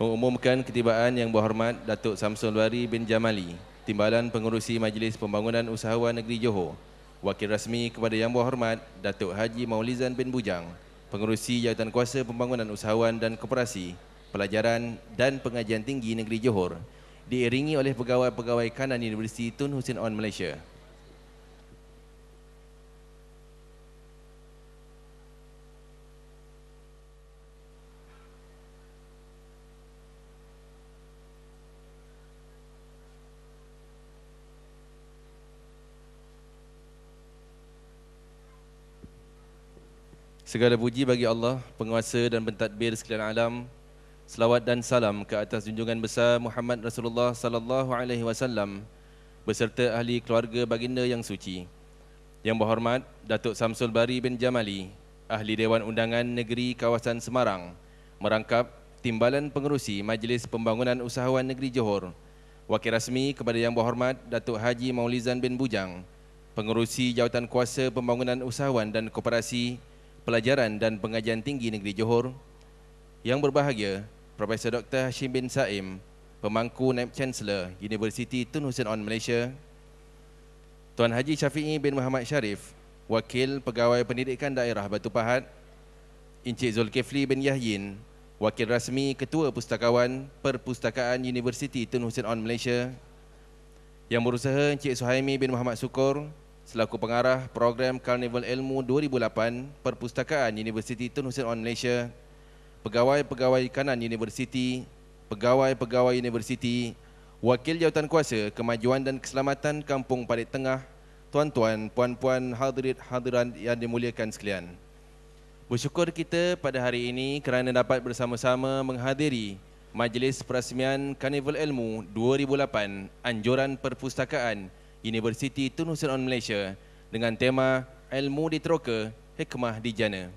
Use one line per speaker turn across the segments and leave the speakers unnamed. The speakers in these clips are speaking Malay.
Mengumumkan ketibaan Yang Berhormat Datuk Samsul Bari bin Jamali, Timbalan Pengerusi Majlis Pembangunan Usahawan Negeri Johor. Wakil rasmi kepada Yang Berhormat Datuk Haji Maulizan bin Bujang, Pengerusi Jawatankuasa Pembangunan Usahawan dan Koperasi, Pelajaran dan Pengajian Tinggi Negeri Johor, diiringi oleh pegawai-pegawai kanan Universiti Tun Hussein On Malaysia. Segala puji bagi Allah, penguasa dan pentadbir sekalian alam. Selawat dan salam ke atas junjungan besar Muhammad Rasulullah sallallahu alaihi wasallam beserta ahli keluarga baginda yang suci. Yang Berhormat Datuk Samsul Bari bin Jamali, Ahli Dewan Undangan Negeri Kawasan Semarang, merangkap Timbalan Pengerusi Majlis Pembangunan Usahawan Negeri Johor. Wakil rasmi kepada Yang Berhormat Datuk Haji Maulizan bin Bujang, Pengerusi Jawatankuasa Pembangunan Usahawan dan Koperasi, Pelajaran dan Pengajian Tinggi Negeri Johor. Yang berbahagia Profesor Dr. Hashim bin Saim, Pemangku Naib Chancellor Universiti Tun Hussein On Malaysia. Tuan Haji Syafi'i bin Muhammad Sharif, Wakil Pegawai Pendidikan Daerah Batu Pahat. Encik Zulkifli bin Yahyin, Wakil Rasmi Ketua Pustakawan Perpustakaan Universiti Tun Hussein On Malaysia. Yang berusaha Encik Suhaimi bin Muhammad Sukur, selaku pengarah program Karnival Ilmu 2008 Perpustakaan Universiti Tun Hussein On Malaysia. Pegawai-pegawai kanan universiti, pegawai-pegawai universiti, wakil jawatankuasa kemajuan dan keselamatan Kampung Parit Tengah, tuan-tuan, puan-puan, hadirin yang dimuliakan sekalian. Bersyukur kita pada hari ini kerana dapat bersama-sama menghadiri Majlis Perasmian Karnival Ilmu 2008 Anjuran Perpustakaan Universiti Tun Hussein On Malaysia dengan tema Ilmu Diteroka, Hikmah Dijana.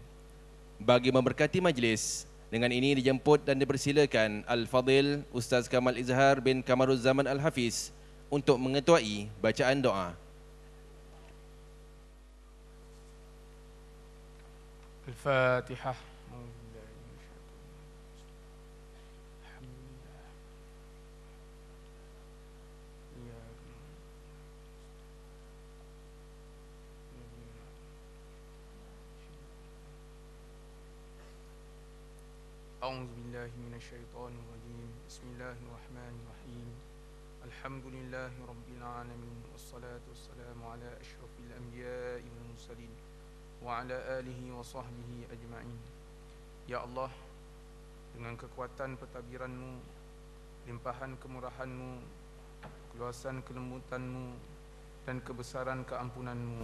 Bagi memberkati majlis, dengan ini dijemput dan dipersilakan Al-Fadil Ustaz Kamal Izhar bin Kamaruz Zaman Al-Hafiz untuk mengetuai bacaan doa.
Al-Fatihah. أعوذ بالله من الشيطان الرجيم بسم الله الرحمن الرحيم الحمد لله رب العالمين والصلاة والسلام على أشرف الأنبياء والمرسلين وعلى آله وصحبه أجمعين. Ya Allah, dengan kekuatan pentadbiran-Mu, limpahan kemurahan-Mu, keluasan kelembutan-Mu dan kebesaran keampunan-Mu,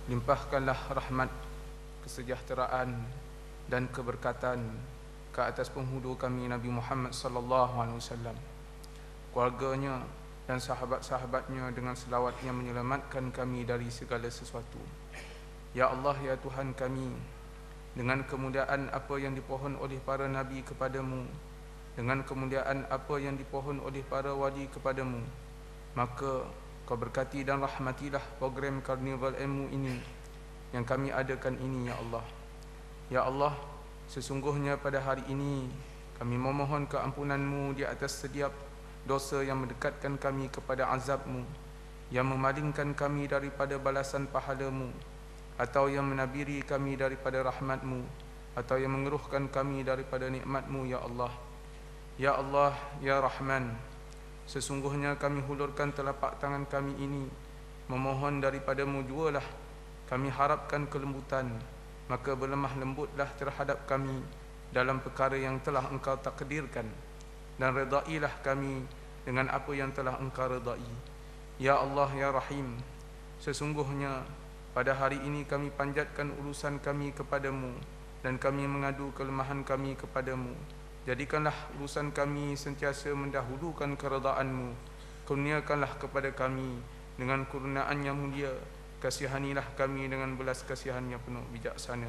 limpahkanlah rahmat, kesejahteraan dan keberkatan ke atas penghulu kami Nabi Muhammad sallallahu alaihi wasallam, keluarganya dan sahabat-sahabatnya dengan selawat yang menyelamatkan kami dari segala sesuatu. Ya Allah, ya Tuhan kami, dengan kemuliaan apa yang dipohon oleh para nabi kepadamu, dengan kemuliaan apa yang dipohon oleh para wali kepadamu, maka Kau berkati dan rahmatilah program Karnival Ilmu ini yang kami adakan ini, ya Allah. Ya Allah, sesungguhnya pada hari ini kami memohon keampunan-Mu di atas setiap dosa yang mendekatkan kami kepada azab-Mu, yang memalingkan kami daripada balasan pahala-Mu, atau yang menabiri kami daripada rahmat-Mu, atau yang mengeruhkan kami daripada nikmat-Mu, ya Allah. Ya Allah, ya Rahman, sesungguhnya kami hulurkan telapak tangan kami ini memohon daripada-Mu jualah kami harapkan kelembutan, maka berlemah lembutlah terhadap kami dalam perkara yang telah Engkau takdirkan, dan redailah kami dengan apa yang telah Engkau redai. Ya Allah, ya Rahim, sesungguhnya pada hari ini kami panjatkan urusan kami kepadamu dan kami mengadu kelemahan kami kepadamu. Jadikanlah urusan kami sentiasa mendahulukan keredaan-Mu. Kurniakanlah kepada kami dengan kurniaan yang mulia, kasihanilah kami dengan belas kasihan yang penuh bijaksana.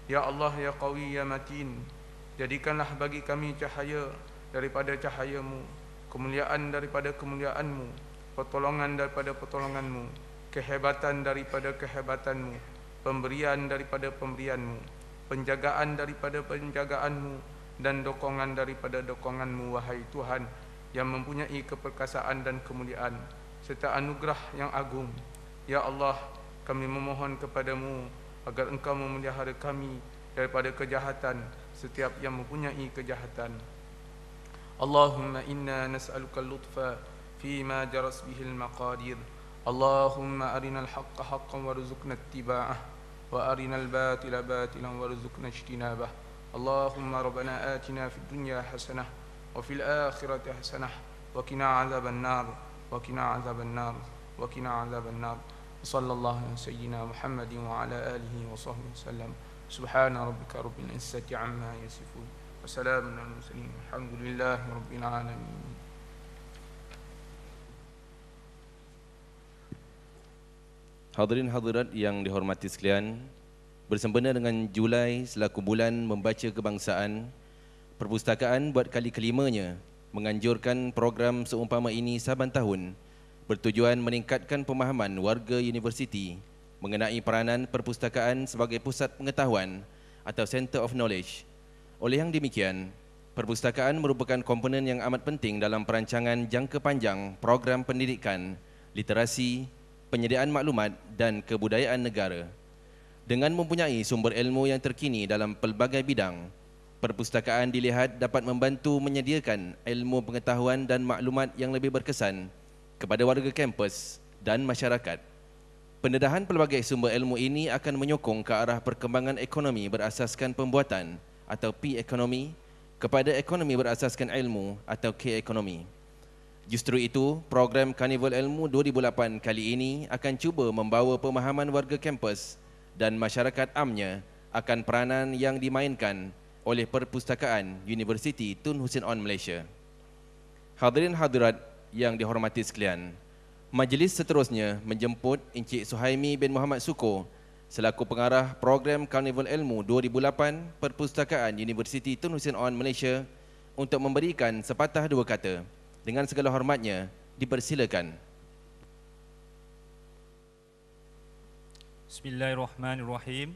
Ya Allah, ya Qawi, ya Matin, jadikanlah bagi kami cahaya daripada cahaya-Mu, kemuliaan daripada kemuliaan-Mu, pertolongan daripada pertolongan-Mu, kehebatan daripada kehebatan-Mu, pemberian daripada pemberian-Mu, penjagaan daripada penjagaan-Mu, dan dokongan daripada dokongan-Mu, wahai Tuhan, yang mempunyai keperkasaan dan kemuliaan, serta anugerah yang agung. Ya Allah, kami memohon kepadamu agar Engkau memelihara kami daripada kejahatan setiap yang mempunyai kejahatan. Allahumma inna nas'aluka al-lutfa fima jaras bihil maqadir. Allahumma arina al-haqqa haqqan warzuqna ittiba'ah wa arina al-batila batilan warzuqna ijtinabah. Allahumma rabbana atina fid dunya hasanah wa fil akhirati hasanah wa qina 'adzaban nar wa qina 'adzaban nar wa qina 'adzaban nar. Sallallahu ala sayyidina Muhammadin wa ala alihi wa sahbihi wasallam. Subhana rabbika rabbil izzati 'amma yasifun wa salamun alal mursalin walhamdulillahi rabbil alamin.
Hadirin hadirat yang dihormati sekalian, bersempena dengan Julai selaku bulan membaca kebangsaan, Perpustakaan buat kali kelimanya menganjurkan program seumpama ini saban tahun bertujuan meningkatkan pemahaman warga universiti mengenai peranan perpustakaan sebagai pusat pengetahuan atau Center of Knowledge. Oleh yang demikian, perpustakaan merupakan komponen yang amat penting dalam perancangan jangka panjang program pendidikan, literasi, penyediaan maklumat dan kebudayaan negara. Dengan mempunyai sumber ilmu yang terkini dalam pelbagai bidang, perpustakaan dilihat dapat membantu menyediakan ilmu pengetahuan dan maklumat yang lebih berkesan kepada warga kampus dan masyarakat. Pendedahan pelbagai sumber ilmu ini akan menyokong ke arah perkembangan ekonomi berasaskan pembuatan atau P-ekonomi kepada ekonomi berasaskan ilmu atau K-ekonomi. Justru itu, program Karnival Ilmu 2008 kali ini akan cuba membawa pemahaman warga kampus dan masyarakat amnya akan peranan yang dimainkan oleh Perpustakaan Universiti Tun Hussein On Malaysia. Hadirin hadirat yang dihormati sekalian, majlis seterusnya menjemput Encik Suhaimi bin Muhammad Suko selaku pengarah program Karnival Ilmu 2008 Perpustakaan Universiti Tun Hussein On Malaysia untuk memberikan sepatah dua kata. Dengan segala hormatnya, dipersilakan.
Bismillahirrahmanirrahim.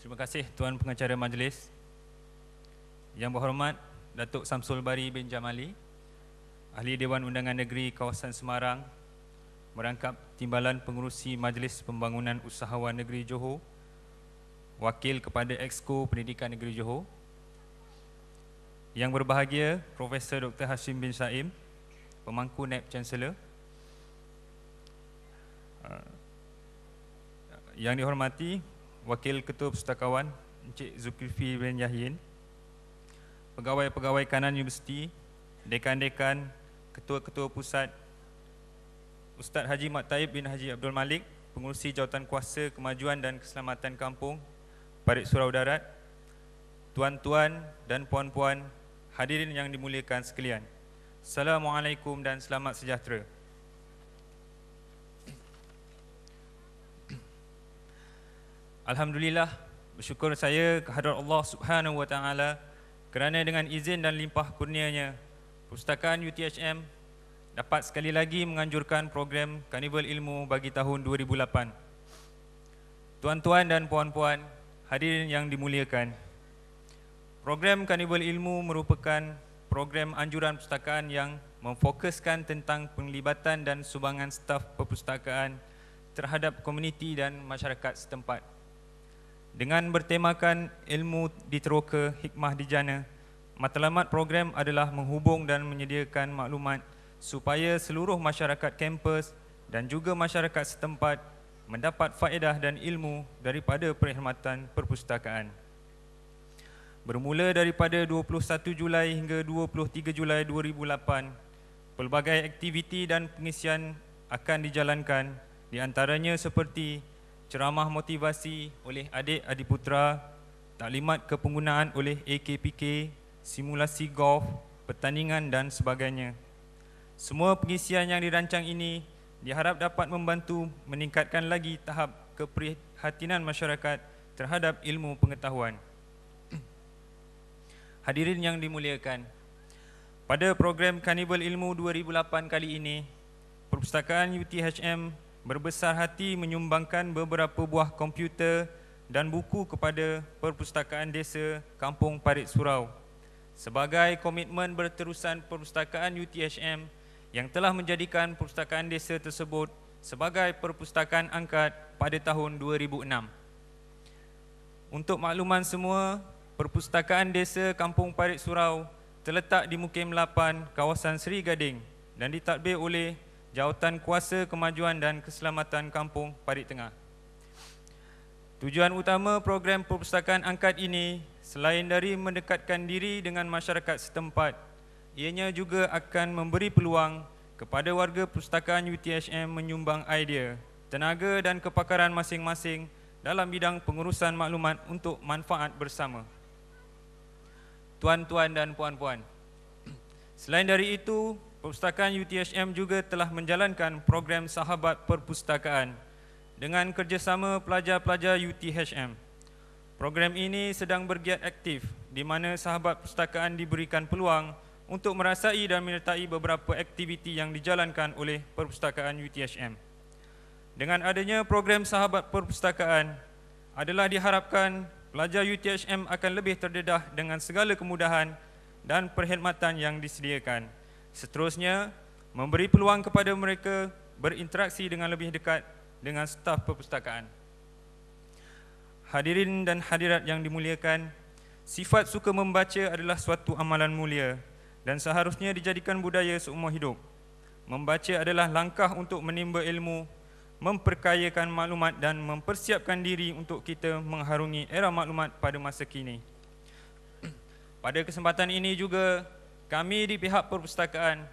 Terima kasih Tuan Pengacara Majlis. Yang berhormat Datuk Samsul Bari bin Jamali, Ahli Dewan Undangan Negeri Kawasan Semarang, merangkap Timbalan Pengurusi Majlis Pembangunan Usahawan Negeri Johor, Wakil kepada Exco Pendidikan Negeri Johor, yang berbahagia Profesor Dr. Hashim bin Saim, Pemangku Naib Chancellor, yang dihormati Wakil Ketua Pustakawan Encik Zulkifli bin Yahyin, pegawai-pegawai kanan universiti, dekan-dekan, ketua-ketua pusat, Ustaz Haji Mat Taib bin Haji Abdul Malik, Pengurusi Jawatan Kuasa Kemajuan dan Keselamatan Kampung, Parit Surau Darat, tuan-tuan dan puan-puan, hadirin yang dimuliakan sekalian. Assalamualaikum dan selamat sejahtera. Alhamdulillah, bersyukur saya kehadrat Allah Subhanahu wa taala kerana dengan izin dan limpah kurnianya, Perpustakaan UTHM dapat sekali lagi menganjurkan program Karnival Ilmu bagi tahun 2008. Tuan-tuan dan puan-puan, hadirin yang dimuliakan, program Karnival Ilmu merupakan program anjuran perpustakaan yang memfokuskan tentang penglibatan dan sumbangan staf perpustakaan terhadap komuniti dan masyarakat setempat. Dengan bertemakan ilmu diteroka, hikmah dijana, matlamat program adalah menghubung dan menyediakan maklumat supaya seluruh masyarakat kampus dan juga masyarakat setempat mendapat faedah dan ilmu daripada perkhidmatan perpustakaan. Bermula daripada 21 Julai hingga 23 Julai 2008, pelbagai aktiviti dan pengisian akan dijalankan, di antaranya seperti ceramah motivasi oleh adik-adik putra, taklimat kepenggunaan oleh AKPK, simulasi golf, pertandingan dan sebagainya. Semua pengisian yang dirancang ini diharap dapat membantu meningkatkan lagi tahap keprihatinan masyarakat terhadap ilmu pengetahuan. Hadirin yang dimuliakan, pada program Karnival Ilmu 2008 kali ini, Perpustakaan UTHM berbesar hati menyumbangkan beberapa buah komputer dan buku kepada Perpustakaan Desa Kampung Parit Surau sebagai komitmen berterusan perpustakaan UTHM yang telah menjadikan perpustakaan desa tersebut sebagai perpustakaan angkat pada tahun 2006. Untuk makluman semua, Perpustakaan Desa Kampung Parit Surau terletak di Mukim 8, kawasan Seri Gading dan ditadbir oleh Jawatan Kuasa Kemajuan dan Keselamatan Kampung Parit Tengah. Tujuan utama program perpustakaan angkat ini selain dari mendekatkan diri dengan masyarakat setempat, ianya juga akan memberi peluang kepada warga perpustakaan UTHM menyumbang idea, tenaga dan kepakaran masing-masing dalam bidang pengurusan maklumat untuk manfaat bersama. Tuan-tuan dan puan-puan, selain dari itu, perpustakaan UTHM juga telah menjalankan program Sahabat Perpustakaan dengan kerjasama pelajar-pelajar UTHM. Program ini sedang bergiat aktif di mana sahabat perpustakaan diberikan peluang untuk merasai dan menyertai beberapa aktiviti yang dijalankan oleh perpustakaan UTHM. Dengan adanya program Sahabat Perpustakaan, adalah diharapkan pelajar UTHM akan lebih terdedah dengan segala kemudahan dan perkhidmatan yang disediakan. Seterusnya, memberi peluang kepada mereka berinteraksi dengan lebih dekat dengan staf perpustakaan. Hadirin dan hadirat yang dimuliakan, sifat suka membaca adalah suatu amalan mulia dan seharusnya dijadikan budaya seumur hidup. Membaca adalah langkah untuk menimba ilmu, memperkayakan maklumat dan mempersiapkan diri untuk kita mengharungi era maklumat pada masa kini. Pada kesempatan ini juga, kami di pihak perpustakaan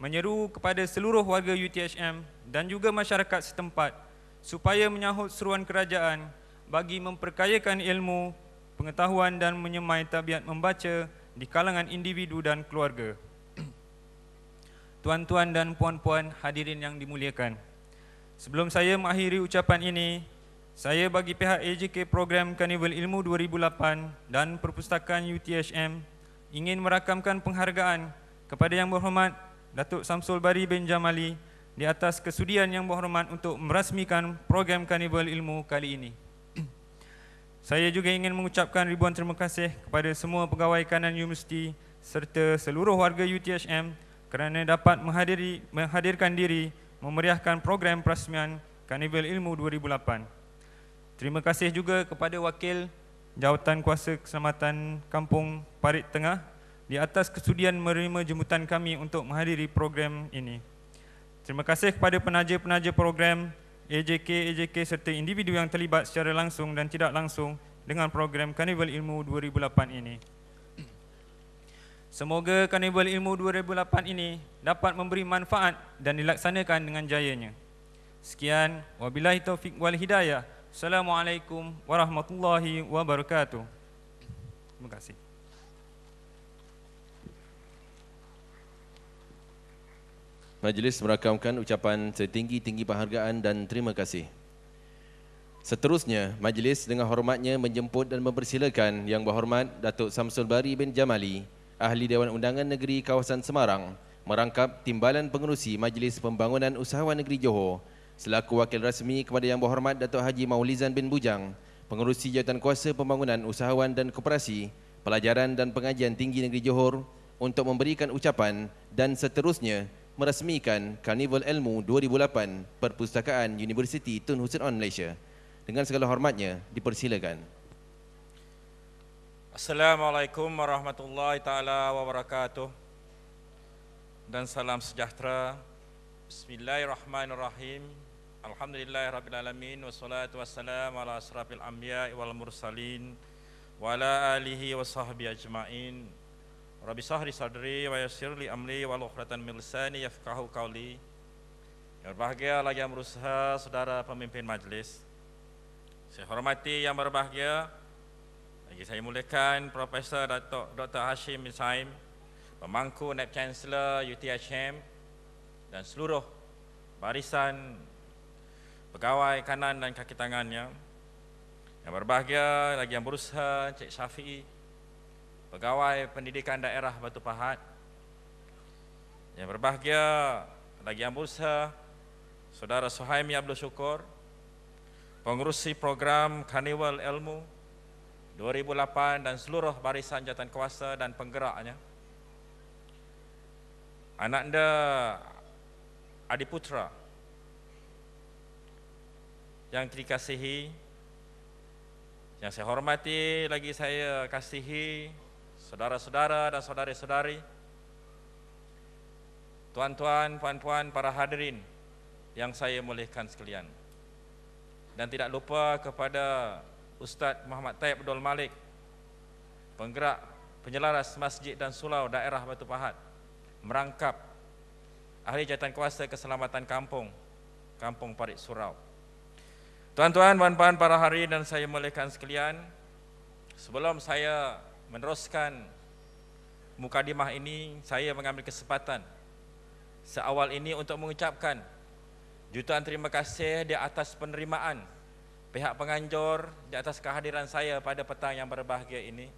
menyeru kepada seluruh warga UTHM dan juga masyarakat setempat supaya menyahut seruan kerajaan bagi memperkayakan ilmu, pengetahuan dan menyemai tabiat membaca di kalangan individu dan keluarga. Tuan-tuan dan puan-puan hadirin yang dimuliakan, sebelum saya mengakhiri ucapan ini, saya bagi pihak AJK Program Karnival Ilmu 2008 dan Perpustakaan UTHM ingin merakamkan penghargaan kepada Yang Berhormat Datuk Samsul Bari bin Jamali di atas kesudian Yang Berhormat untuk merasmikan program Karnival Ilmu kali ini. Saya juga ingin mengucapkan ribuan terima kasih kepada semua pegawai kanan universiti serta seluruh warga UTHM kerana dapat menghadirkan diri memeriahkan program perasmian Karnival Ilmu 2008. Terima kasih juga kepada Wakil Jawatan Kuasa Keselamatan Kampung Parit Tengah di atas kesudian menerima jemputan kami untuk menghadiri program ini. Terima kasih kepada penaja-penaja program, AJK serta individu yang terlibat secara langsung dan tidak langsung dengan program Karnival Ilmu 2008 ini. Semoga Karnival Ilmu 2008 ini dapat memberi manfaat dan dilaksanakan dengan jayanya. Sekian, wabillahi taufiq wal hidayah. Assalamualaikum warahmatullahi wabarakatuh. Terima kasih.
Majlis merakamkan ucapan setinggi-tinggi penghargaan dan terima kasih. Seterusnya, majlis dengan hormatnya menjemput dan mempersilakan Yang Berhormat Datuk Samsul Bari bin Jamali, Ahli Dewan Undangan Negeri Kawasan Semarang, merangkap Timbalan Pengerusi Majlis Pembangunan Usahawan Negeri Johor selaku wakil rasmi kepada Yang Berhormat Datuk Haji Maulizan bin Bujang, Pengerusi Jawatan Kuasa Pembangunan Usahawan dan Koperasi, Pelajaran dan Pengajian Tinggi Negeri Johor untuk memberikan ucapan dan seterusnya merasmikan Karnival Ilmu 2008 Perpustakaan Universiti Tun Hussein On Malaysia. Dengan segala hormatnya, dipersilakan.
Assalamualaikum warahmatullahi taala wabarakatuh. Dan salam sejahtera. Bismillahirrahmanirrahim. Alhamdulillahirabbil alamin wassalatu wassalamu ala asrafil anbiya'i wal mursalin wa ala alihi wa sahbihi ajmain. Rabbi sahri sadri wa yassirli amri wa luqratan min lisani yafqahu qawli. Yang berbahagia lagi yang berusaha saudara pemimpin majlis. Saya hormati yang berbahagia, lagi saya muliakan Profesor Dr. Hashim bin Saim, pemangku Naib Chancellor UTHM dan seluruh barisan pegawai kanan dan kaki tangannya. Yang berbahagia lagi yang berusaha Cik Syafi'i, pegawai pendidikan daerah Batu Pahat. Yang berbahagia lagi yang berusaha Saudara Suhaimi Abdul Syukur, pengurusi program Karnival Ilmu 2008 dan seluruh barisan jawatan kuasa dan penggeraknya. Ananda Adiputra yang dikasihi, yang saya hormati lagi saya kasihi, saudara-saudara dan saudari-saudari, tuan-tuan, puan-puan, para hadirin yang saya muliakan sekalian. Dan tidak lupa kepada Ustaz Muhammad Taib Abdul Malik, penggerak penyelaras masjid dan surau daerah Batu Pahat, merangkap ahli jawatan kuasa keselamatan kampung Parit Surau. Tuan-tuan, puan-puan, para hadirin dan saya muliakan sekalian, sebelum saya meneruskan mukadimah ini, saya mengambil kesempatan seawal ini untuk mengucapkan jutaan terima kasih di atas penerimaan pihak penganjur di atas kehadiran saya pada petang yang berbahagia ini.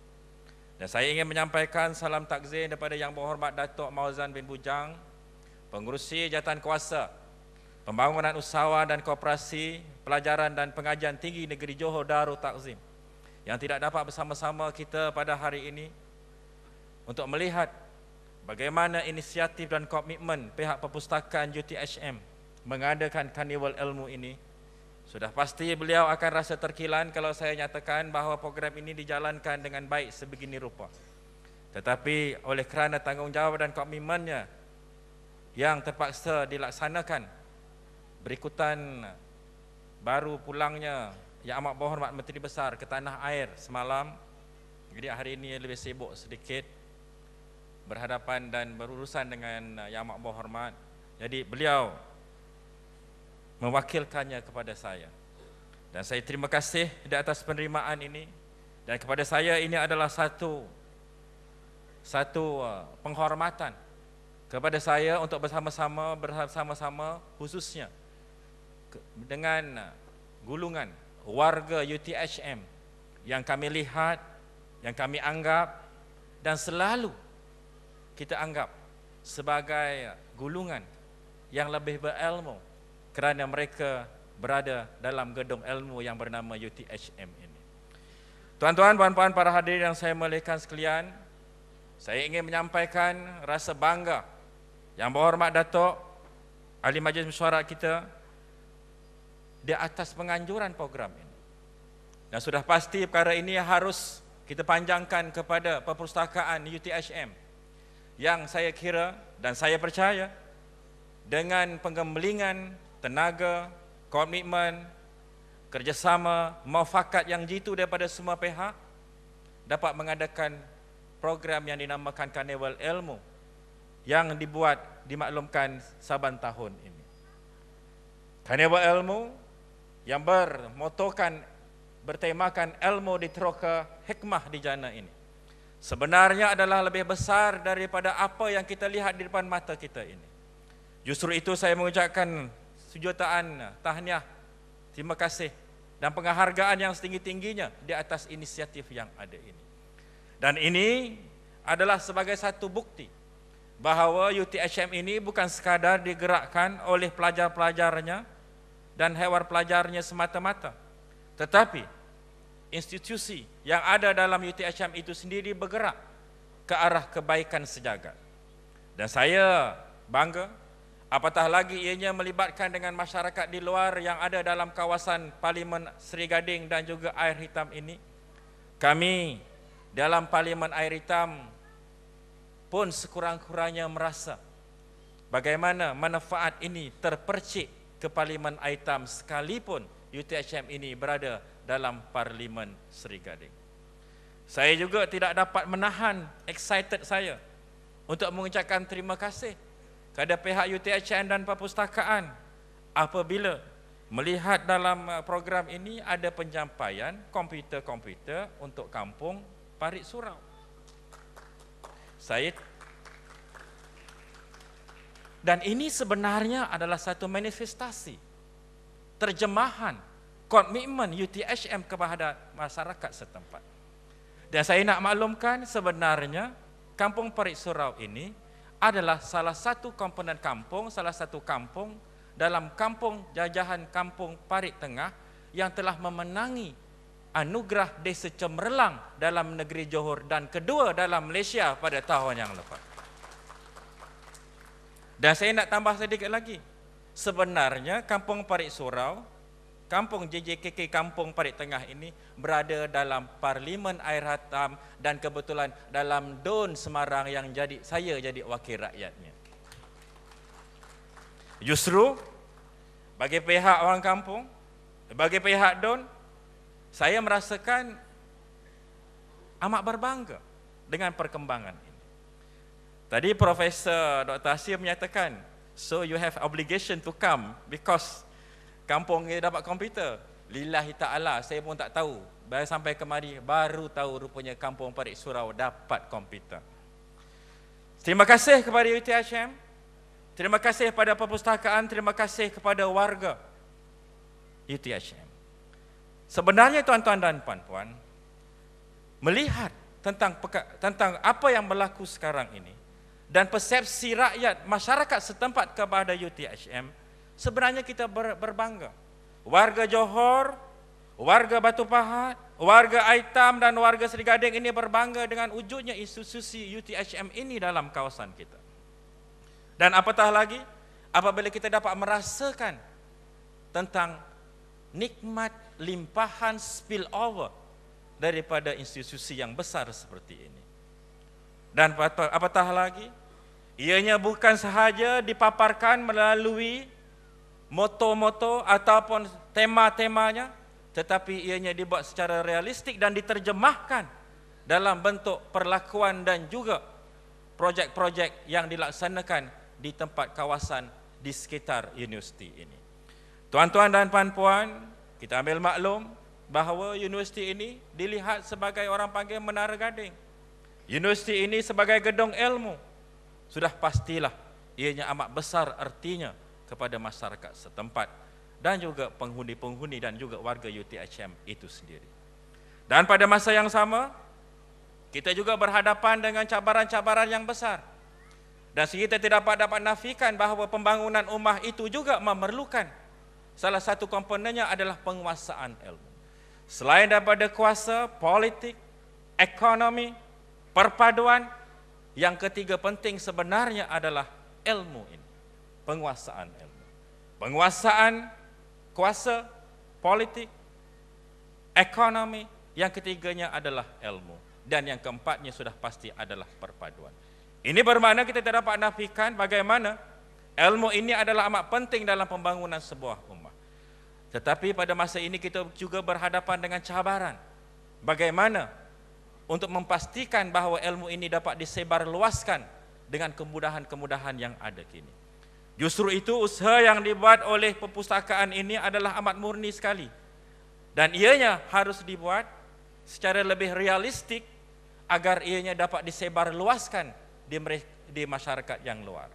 Dan saya ingin menyampaikan salam takzim daripada Yang Berhormat Datuk Mauzan bin Bujang, Pengerusi Jawatan Kuasa Pembangunan Usahawan dan Koperasi Pelajaran dan Pengajian Tinggi Negeri Johor Darul Takzim, yang tidak dapat bersama-sama kita pada hari ini untuk melihat bagaimana inisiatif dan komitmen pihak perpustakaan UTHM mengadakan Karnival Ilmu ini. Sudah pasti beliau akan rasa terkilan kalau saya nyatakan bahawa program ini dijalankan dengan baik sebegini rupa. Tetapi oleh kerana tanggungjawab dan komitmennya yang terpaksa dilaksanakan berikutan baru pulangnya Yang Amat Berhormat Menteri Besar ke tanah air semalam, jadi hari ini lebih sibuk sedikit berhadapan dan berurusan dengan Yang Amat Berhormat. Jadi beliau mewakilkannya kepada saya, dan saya terima kasih di atas penerimaan ini. Dan kepada saya ini adalah satu penghormatan kepada saya untuk bersama-sama khususnya dengan gulungan warga UTHM yang kami lihat, yang kami anggap dan selalu kita anggap sebagai gulungan yang lebih berilmu, kerana mereka berada dalam gedung ilmu yang bernama UTHM ini. Tuan-tuan, puan-puan, para hadirin yang saya muliakan sekalian, saya ingin menyampaikan rasa bangga Yang Berhormat Datuk Ahli Majlis Mesyuarat kita di atas penganjuran program ini. Dan sudah pasti perkara ini harus kita panjangkan kepada perpustakaan UTHM, yang saya kira dan saya percaya dengan penggembelingan tenaga, komitmen, kerjasama, muafakat yang jitu daripada semua pihak, dapat mengadakan program yang dinamakan Karnival Ilmu yang dimaklumkan saban tahun ini. Karnival Ilmu yang bertemakan ilmu diteroka hikmah di jana ini sebenarnya adalah lebih besar daripada apa yang kita lihat di depan mata kita ini. Justru itu saya mengucapkan jutaan tahniah, terima kasih dan penghargaan yang setinggi-tingginya di atas inisiatif yang ada ini. Dan ini adalah sebagai satu bukti bahawa UTHM ini bukan sekadar digerakkan oleh pelajar-pelajarnya dan hewan pelajarnya semata-mata, tetapi institusi yang ada dalam UTHM itu sendiri bergerak ke arah kebaikan sejagat. Dan saya bangga, apatah lagi ianya melibatkan dengan masyarakat di luar yang ada dalam kawasan Parlimen Seri Gading dan juga Air Hitam ini. Kami dalam Parlimen Air Hitam pun sekurang-kurangnya merasa bagaimana manfaat ini terpercik ke Parlimen Air Hitam sekalipun UTHM ini berada dalam Parlimen Seri Gading. Saya juga tidak dapat menahan excited saya untuk mengucapkan terima kasih kepada pihak UTHM dan perpustakaan apabila melihat dalam program ini ada penyampaian komputer-komputer untuk kampung Parit Surau. Dan ini sebenarnya adalah satu manifestasi terjemahan komitmen UTHM kepada masyarakat setempat. Dan saya nak maklumkan sebenarnya kampung Parit Surau ini adalah salah satu komponen kampung, salah satu kampung dalam kampung jajahan kampung Parit Tengah yang telah memenangi anugerah Desa Cemerlang dalam negeri Johor dan kedua dalam Malaysia pada tahun yang lepas. Dan saya nak tambah sedikit lagi. Sebenarnya Kampung Parit Surau, Kampung JJKK Kampung Parit Tengah ini berada dalam Parlimen Air Hatam dan kebetulan dalam DUN Semarang yang saya jadi wakil rakyatnya. Justru bagi pihak orang kampung, bagi pihak DUN, saya merasakan amat berbangga dengan perkembangan ini. Tadi Profesor Dr. Hasir menyatakan, so you have obligation to come because kampung ini dapat komputer. Lillahi ta'ala, saya pun tak tahu. Baru sampai kemari, baru tahu rupanya Kampung Parit Surau dapat komputer. Terima kasih kepada UTHM. Terima kasih kepada perpustakaan, terima kasih kepada warga UTHM. Sebenarnya tuan-tuan dan puan-puan, melihat tentang apa yang berlaku sekarang ini dan persepsi rakyat masyarakat setempat kepada UTHM, sebenarnya kita berbangga. Warga Johor, warga Batu Pahat, warga Aitam dan warga Seri Gading ini berbangga dengan wujudnya institusi UTHM ini dalam kawasan kita. Dan apatah lagi apabila kita dapat merasakan tentang nikmat limpahan spillover daripada institusi yang besar seperti ini. Dan apatah lagi, ianya bukan sahaja dipaparkan melalui moto-moto ataupun tema-temanya, tetapi ianya dibuat secara realistik dan diterjemahkan dalam bentuk perlakuan dan juga projek-projek yang dilaksanakan di tempat kawasan di sekitar universiti ini. Tuan-tuan dan puan-puan, kita ambil maklum bahawa universiti ini dilihat sebagai orang panggil Menara Gading. Universiti ini sebagai gedung ilmu. Sudah pastilah ianya amat besar artinya kepada masyarakat setempat dan juga penghuni-penghuni dan juga warga UTHM itu sendiri. Dan pada masa yang sama, kita juga berhadapan dengan cabaran-cabaran yang besar. Dan kita tidak dapat nafikan bahawa pembangunan ummah itu juga memerlukan salah satu komponennya adalah penguasaan ilmu. Selain daripada kuasa, politik, ekonomi, perpaduan, yang ketiga penting sebenarnya adalah ilmu ini. Penguasaan ilmu. Penguasaan, kuasa, politik, ekonomi, yang ketiganya adalah ilmu. Dan yang keempatnya sudah pasti adalah perpaduan. Ini bermakna kita tidak dapat nafikan bagaimana ilmu ini adalah amat penting dalam pembangunan sebuah ummah. Tetapi pada masa ini kita juga berhadapan dengan cabaran. Bagaimana untuk memastikan bahawa ilmu ini dapat disebarluaskan dengan kemudahan-kemudahan yang ada kini. Justru itu usaha yang dibuat oleh perpustakaan ini adalah amat murni sekali. Dan ianya harus dibuat secara lebih realistik agar ianya dapat disebarluaskan di masyarakat yang luar.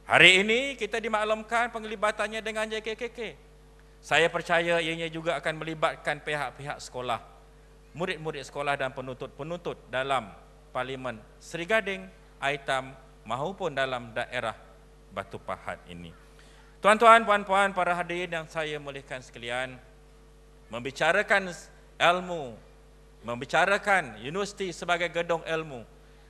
Hari ini kita dimaklumkan penglibatannya dengan JKKK. Saya percaya ianya juga akan melibatkan pihak-pihak sekolah, murid-murid sekolah dan penuntut-penuntut dalam Parlimen Seri Gading, Aitam maupun dalam daerah Batu Pahat ini. Tuan-tuan, puan-puan, para hadirin yang saya muliakan sekalian, membicarakan ilmu, membicarakan universiti sebagai gedung ilmu,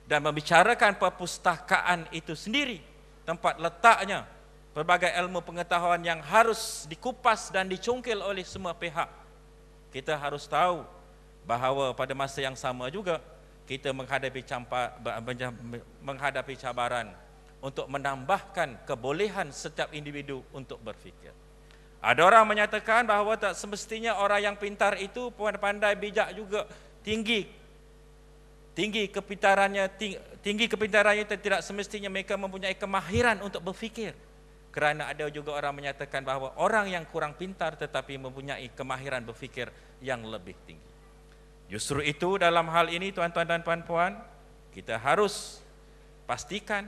dan membicarakan perpustakaan itu sendiri, tempat letaknya berbagai ilmu pengetahuan yang harus dikupas dan dicungkil oleh semua pihak. Kita harus tahu bahawa pada masa yang sama juga kita menghadapi cabaran untuk menambahkan kebolehan setiap individu untuk berfikir. Ada orang menyatakan bahawa tak semestinya orang yang pintar itu pandai bijak juga, tinggi kepintarannya tidak semestinya mereka mempunyai kemahiran untuk berfikir. Kerana ada juga orang menyatakan bahawa orang yang kurang pintar tetapi mempunyai kemahiran berfikir yang lebih tinggi. Justru itu dalam hal ini tuan-tuan dan puan-puan, kita harus pastikan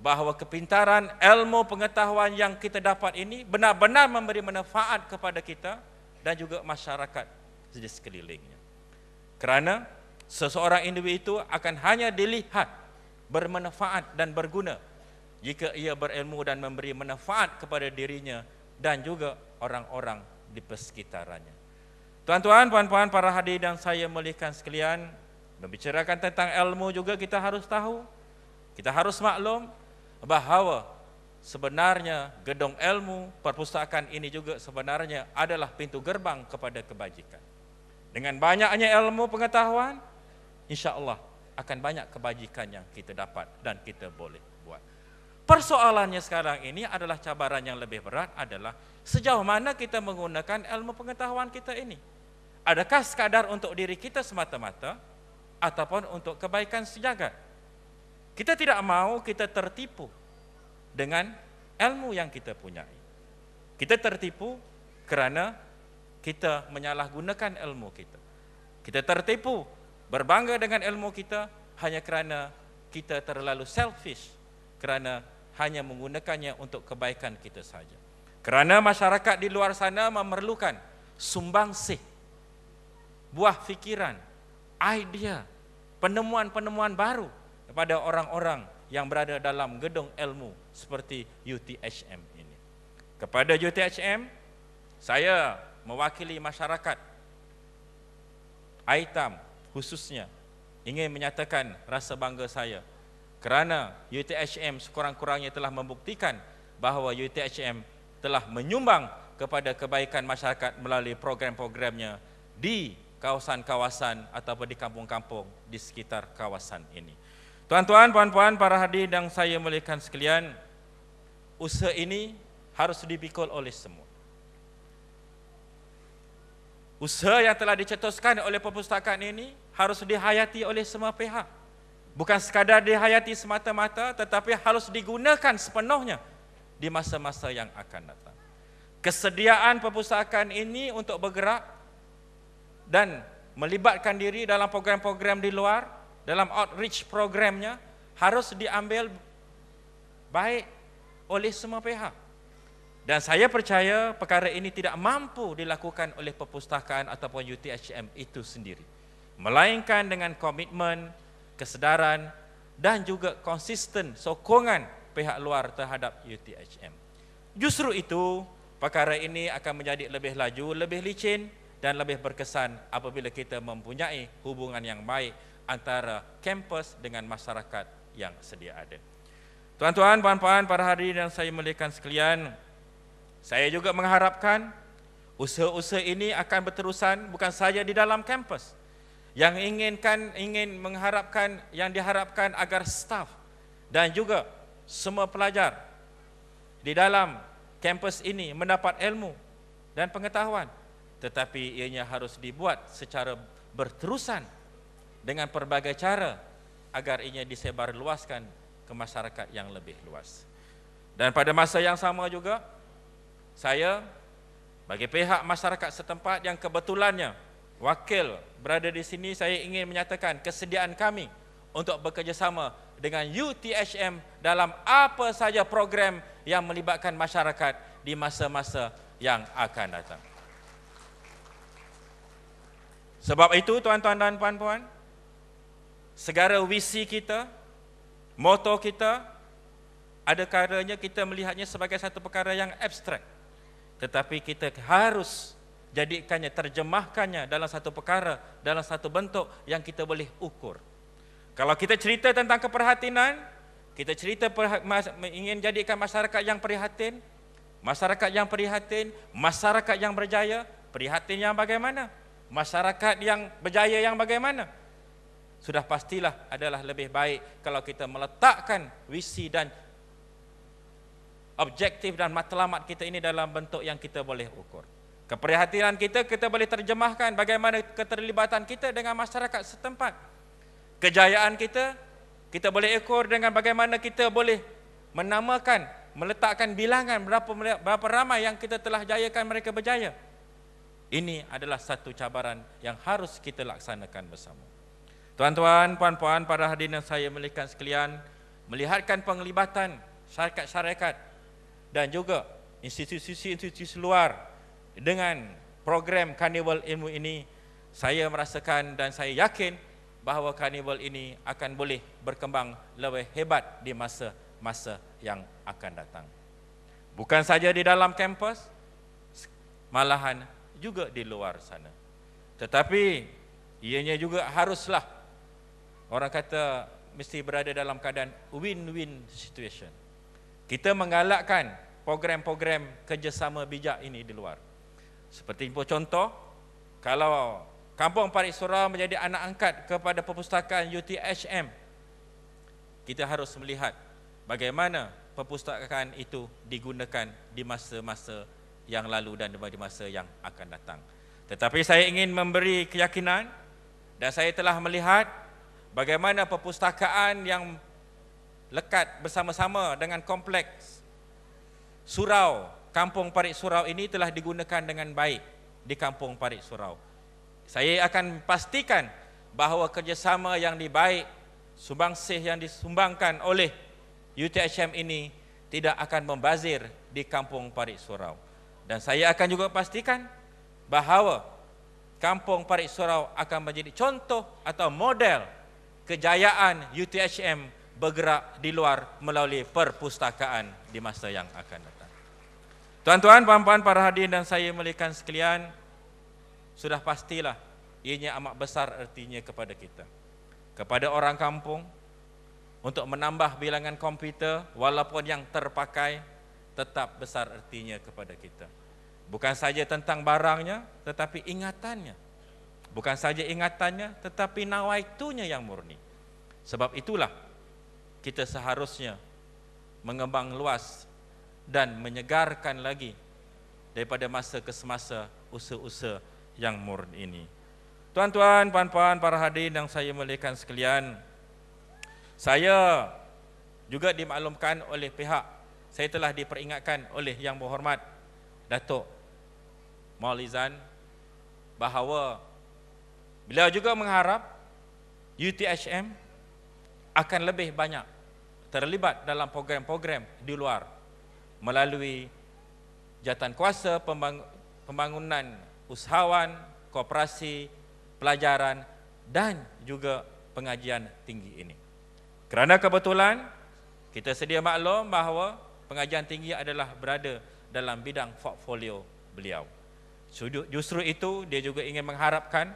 bahawa kepintaran, ilmu, pengetahuan yang kita dapat ini benar-benar memberi manfaat kepada kita dan juga masyarakat di sekelilingnya. Kerana seseorang individu itu akan hanya dilihat bermanfaat dan berguna jika ia berilmu dan memberi manfaat kepada dirinya dan juga orang-orang di persekitarannya. Tuan-tuan, puan-puan, para hadirin yang saya muliakan sekalian, membicarakan tentang ilmu juga kita harus tahu, kita harus maklum bahawa sebenarnya gedung ilmu perpustakaan ini juga sebenarnya adalah pintu gerbang kepada kebajikan. Dengan banyaknya ilmu pengetahuan, insya-Allah akan banyak kebajikan yang kita dapat dan kita boleh buat. Persoalannya sekarang ini adalah cabaran yang lebih berat adalah sejauh mana kita menggunakan ilmu pengetahuan kita ini. Adakah sekadar untuk diri kita semata-mata ataupun untuk kebaikan sejagat? Kita tidak mau kita tertipu dengan ilmu yang kita punyai. Kita tertipu kerana kita menyalahgunakan ilmu kita. Kita tertipu berbangga dengan ilmu kita hanya kerana kita terlalu selfish, kerana hanya menggunakannya untuk kebaikan kita saja. Kerana masyarakat di luar sana memerlukan sumbangsih, buah fikiran, idea, penemuan-penemuan baru kepada orang-orang yang berada dalam gedung ilmu seperti UTHM ini. Kepada UTHM, saya mewakili masyarakat Aitam khususnya ingin menyatakan rasa bangga saya kerana UTHM sekurang-kurangnya telah membuktikan bahawa UTHM telah menyumbang kepada kebaikan masyarakat melalui program-programnya di kawasan-kawasan ataupun di kampung-kampung di sekitar kawasan ini. Tuan-tuan, puan-puan, para hadirin yang saya muliakan sekalian, usaha ini harus dipikul oleh semua. Usaha yang telah dicetuskan oleh perpustakaan ini harus dihayati oleh semua pihak. Bukan sekadar dihayati semata-mata, tetapi harus digunakan sepenuhnya di masa-masa yang akan datang. Kesediaan perpustakaan ini untuk bergerak dan melibatkan diri dalam program-program di luar, dalam outreach programnya harus diambil baik oleh semua pihak. Dan saya percaya perkara ini tidak mampu dilakukan oleh perpustakaan ataupun UTHM itu sendiri, melainkan dengan komitmen, kesedaran dan juga konsisten sokongan pihak luar terhadap UTHM. Justru itu perkara ini akan menjadi lebih laju, lebih licin dan lebih berkesan apabila kita mempunyai hubungan yang baik antara kampus dengan masyarakat yang sedia ada. Tuan-tuan, puan-puan, para hadirin yang saya muliakan sekalian, saya juga mengharapkan usaha-usaha ini akan berterusan bukan saja di dalam kampus. Yang diharapkan agar staf dan juga semua pelajar di dalam kampus ini mendapat ilmu dan pengetahuan, tetapi ianya harus dibuat secara berterusan dengan pelbagai cara agar ianya disebarluaskan ke masyarakat yang lebih luas. Dan pada masa yang sama juga, saya bagi pihak masyarakat setempat yang kebetulannya wakil berada di sini, saya ingin menyatakan kesediaan kami untuk bekerjasama dengan UTHM dalam apa saja program yang melibatkan masyarakat di masa-masa yang akan datang. Sebab itu, tuan-tuan dan puan-puan, segala visi kita, moto kita, ada kalanya kita melihatnya sebagai satu perkara yang abstrak. Tetapi kita harus jadikannya, terjemahkannya dalam satu perkara, dalam satu bentuk yang kita boleh ukur. Kalau kita cerita tentang keprihatinan, kita cerita ingin jadikan masyarakat yang prihatin, masyarakat yang berjaya, prihatin yang bagaimana? Masyarakat yang berjaya yang bagaimana? Sudah pastilah adalah lebih baik kalau kita meletakkan visi dan objektif dan matlamat kita ini dalam bentuk yang kita boleh ukur. Keprihatinan kita boleh terjemahkan bagaimana keterlibatan kita dengan masyarakat setempat. Kejayaan kita boleh ukur dengan bagaimana kita boleh menamakan, meletakkan bilangan berapa ramai yang kita telah jayakan mereka berjaya. Ini adalah satu cabaran yang harus kita laksanakan bersama. Tuan-tuan, puan-puan, para hadirin yang saya muliakan sekalian, melihatkan penglibatan syarikat-syarikat dan juga institusi-institusi luar dengan program Karnival Ilmu ini, saya merasakan dan saya yakin bahawa Karnival ini akan boleh berkembang lebih hebat di masa-masa yang akan datang. Bukan saja di dalam kampus, malahan juga di luar sana. Tetapi ianya juga haruslah, orang kata, mesti berada dalam keadaan win-win situation. Kita menggalakkan program-program kerjasama bijak ini di luar. Seperti contoh, kalau Kampung Parit Surau menjadi anak angkat kepada perpustakaan UTHM, kita harus melihat bagaimana perpustakaan itu digunakan di masa-masa yang lalu dan di masa yang akan datang. Tetapi saya ingin memberi keyakinan, dan saya telah melihat bagaimana perpustakaan yang lekat bersama-sama dengan kompleks surau Kampung Parit Surau ini telah digunakan dengan baik di Kampung Parit Surau. Saya akan pastikan bahawa kerjasama yang dibaik, sumbangsih yang disumbangkan oleh UTHM ini tidak akan membazir di Kampung Parit Surau. Dan saya akan juga pastikan bahawa Kampung Parit Surau akan menjadi contoh atau model kejayaan UTHM bergerak di luar melalui perpustakaan di masa yang akan datang. Tuan-tuan, puan-puan, para hadirin dan saya muliakan sekalian, sudah pastilah ianya amat besar artinya kepada kita, kepada orang kampung, untuk menambah bilangan komputer walaupun yang terpakai, tetap besar artinya kepada kita. Bukan saja tentang barangnya, tetapi ingatannya. Bukan saja ingatannya, tetapi nawaitunya yang murni. Sebab itulah kita seharusnya mengembang luas dan menyegarkan lagi daripada masa ke semasa usaha-usaha yang murni ini. Tuan-tuan, puan-puan, para hadirin yang saya muliakan sekalian, saya juga dimaklumkan oleh pihak, saya telah diperingatkan oleh Yang Berhormat Datuk Maulizan bahawa beliau juga mengharap UTHM akan lebih banyak terlibat dalam program-program di luar melalui jawatan kuasa pembangunan usahawan, koperasi, pelajaran dan juga pengajian tinggi ini. Kerana kebetulan kita sedia maklum bahawa pengajian tinggi adalah berada dalam bidang portfolio beliau. Justru itu dia juga ingin mengharapkan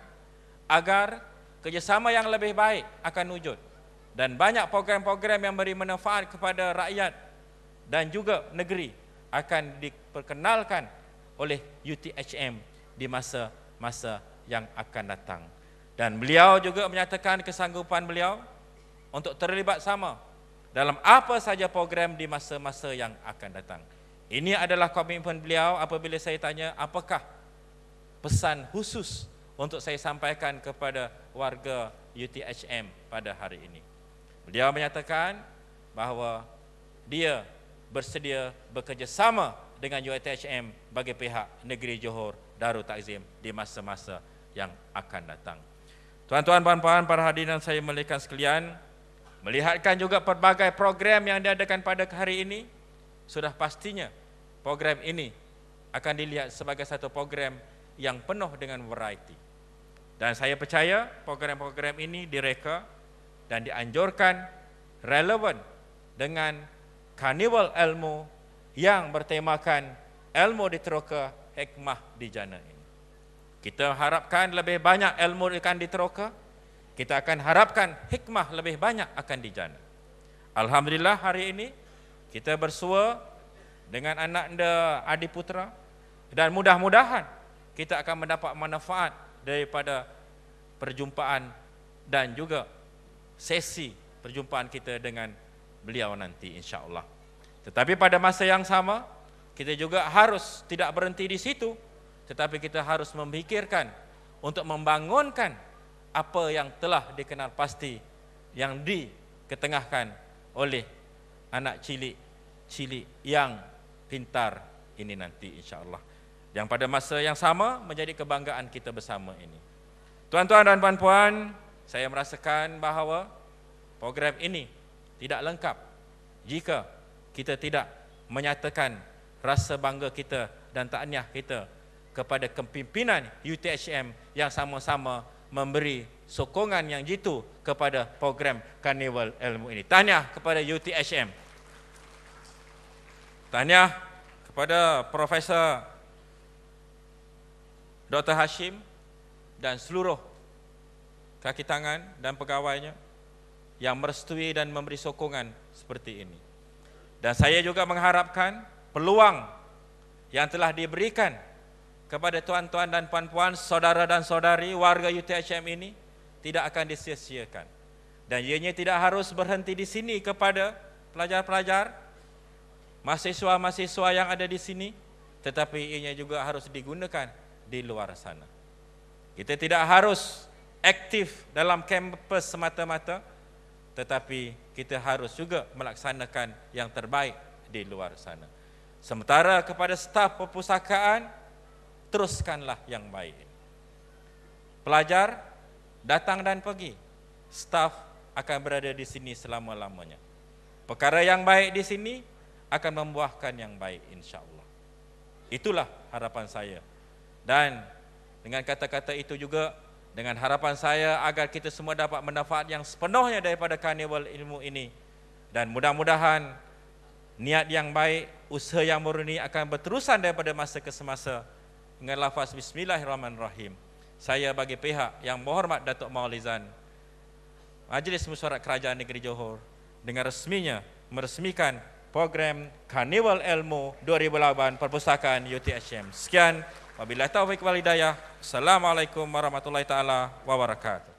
agar kerjasama yang lebih baik akan wujud dan banyak program-program yang beri manfaat kepada rakyat dan juga negeri akan diperkenalkan oleh UTHM di masa-masa yang akan datang. Dan beliau juga menyatakan kesanggupan beliau untuk terlibat sama dalam apa saja program di masa-masa yang akan datang. Ini adalah komitmen beliau apabila saya tanya apakah pesan khusus untuk saya sampaikan kepada warga UTHM pada hari ini. Beliau menyatakan bahawa dia bersedia bekerjasama dengan UTHM bagi pihak negeri Johor Darul Takzim di masa-masa yang akan datang. Tuan-tuan, puan-puan, para hadirin saya muliakan sekalian, melihatkan juga pelbagai program yang diadakan pada hari ini, sudah pastinya program ini akan dilihat sebagai satu program yang penuh dengan variety. Dan saya percaya program-program ini direka dan dianjurkan relevan dengan Karnival ilmu yang bertemakan ilmu diteroka, hikmah dijana ini. Kita harapkan lebih banyak ilmu akan diteroka, kita akan harapkan hikmah lebih banyak akan dijana. Alhamdulillah hari ini kita bersua dengan anak anda Adi Putra dan mudah-mudahan kita akan mendapat manfaat daripada perjumpaan dan juga sesi perjumpaan kita dengan beliau nanti insya-Allah. Tetapi pada masa yang sama kita juga harus tidak berhenti di situ, tetapi kita harus memikirkan untuk membangunkan apa yang telah dikenal pasti yang diketengahkan oleh anak cilik yang pintar ini nanti insya-Allah, yang pada masa yang sama menjadi kebanggaan kita bersama ini. Tuan-tuan dan puan-puan, saya merasakan bahawa program ini tidak lengkap jika kita tidak menyatakan rasa bangga kita dan tahniah kita kepada kepimpinan UTHM yang sama-sama memberi sokongan yang jitu kepada program Karnival Ilmu ini. Tahniah kepada UTHM. Tahniah kepada Profesor Dr. Hashim dan seluruh kaki tangan dan pegawainya yang merestui dan memberi sokongan seperti ini. Dan saya juga mengharapkan peluang yang telah diberikan kepada tuan-tuan dan puan-puan, saudara dan saudari warga UTHM ini tidak akan disia-siakan. Dan ianya tidak harus berhenti di sini kepada pelajar-pelajar, mahasiswa-mahasiswa yang ada di sini, tetapi ianya juga harus digunakan di luar sana. Kita tidak harus aktif dalam kampus semata-mata, tetapi kita harus juga melaksanakan yang terbaik di luar sana. Sementara kepada staf perpustakaan, teruskanlah yang baik. Pelajar datang dan pergi, staf akan berada di sini selama-lamanya. Perkara yang baik di sini akan membuahkan yang baik, insya-Allah. Itulah harapan saya. Dan dengan kata-kata itu juga, dengan harapan saya agar kita semua dapat manfaat yang sepenuhnya daripada karnival ilmu ini. Dan mudah-mudahan niat yang baik, usaha yang murni akan berterusan daripada masa ke semasa. Dengan lafaz Bismillahirrahmanirrahim, saya bagi pihak yang berhormat Datuk Maulizan, Majlis Mesyuarat Kerajaan Negeri Johor, dengan resminya meresmikan program Karnival Ilmu 2008 Perpustakaan UTHM. Sekian, wabillahi taufiq wal hidayah. Assalamualaikum warahmatullahi taala wabarakatuh.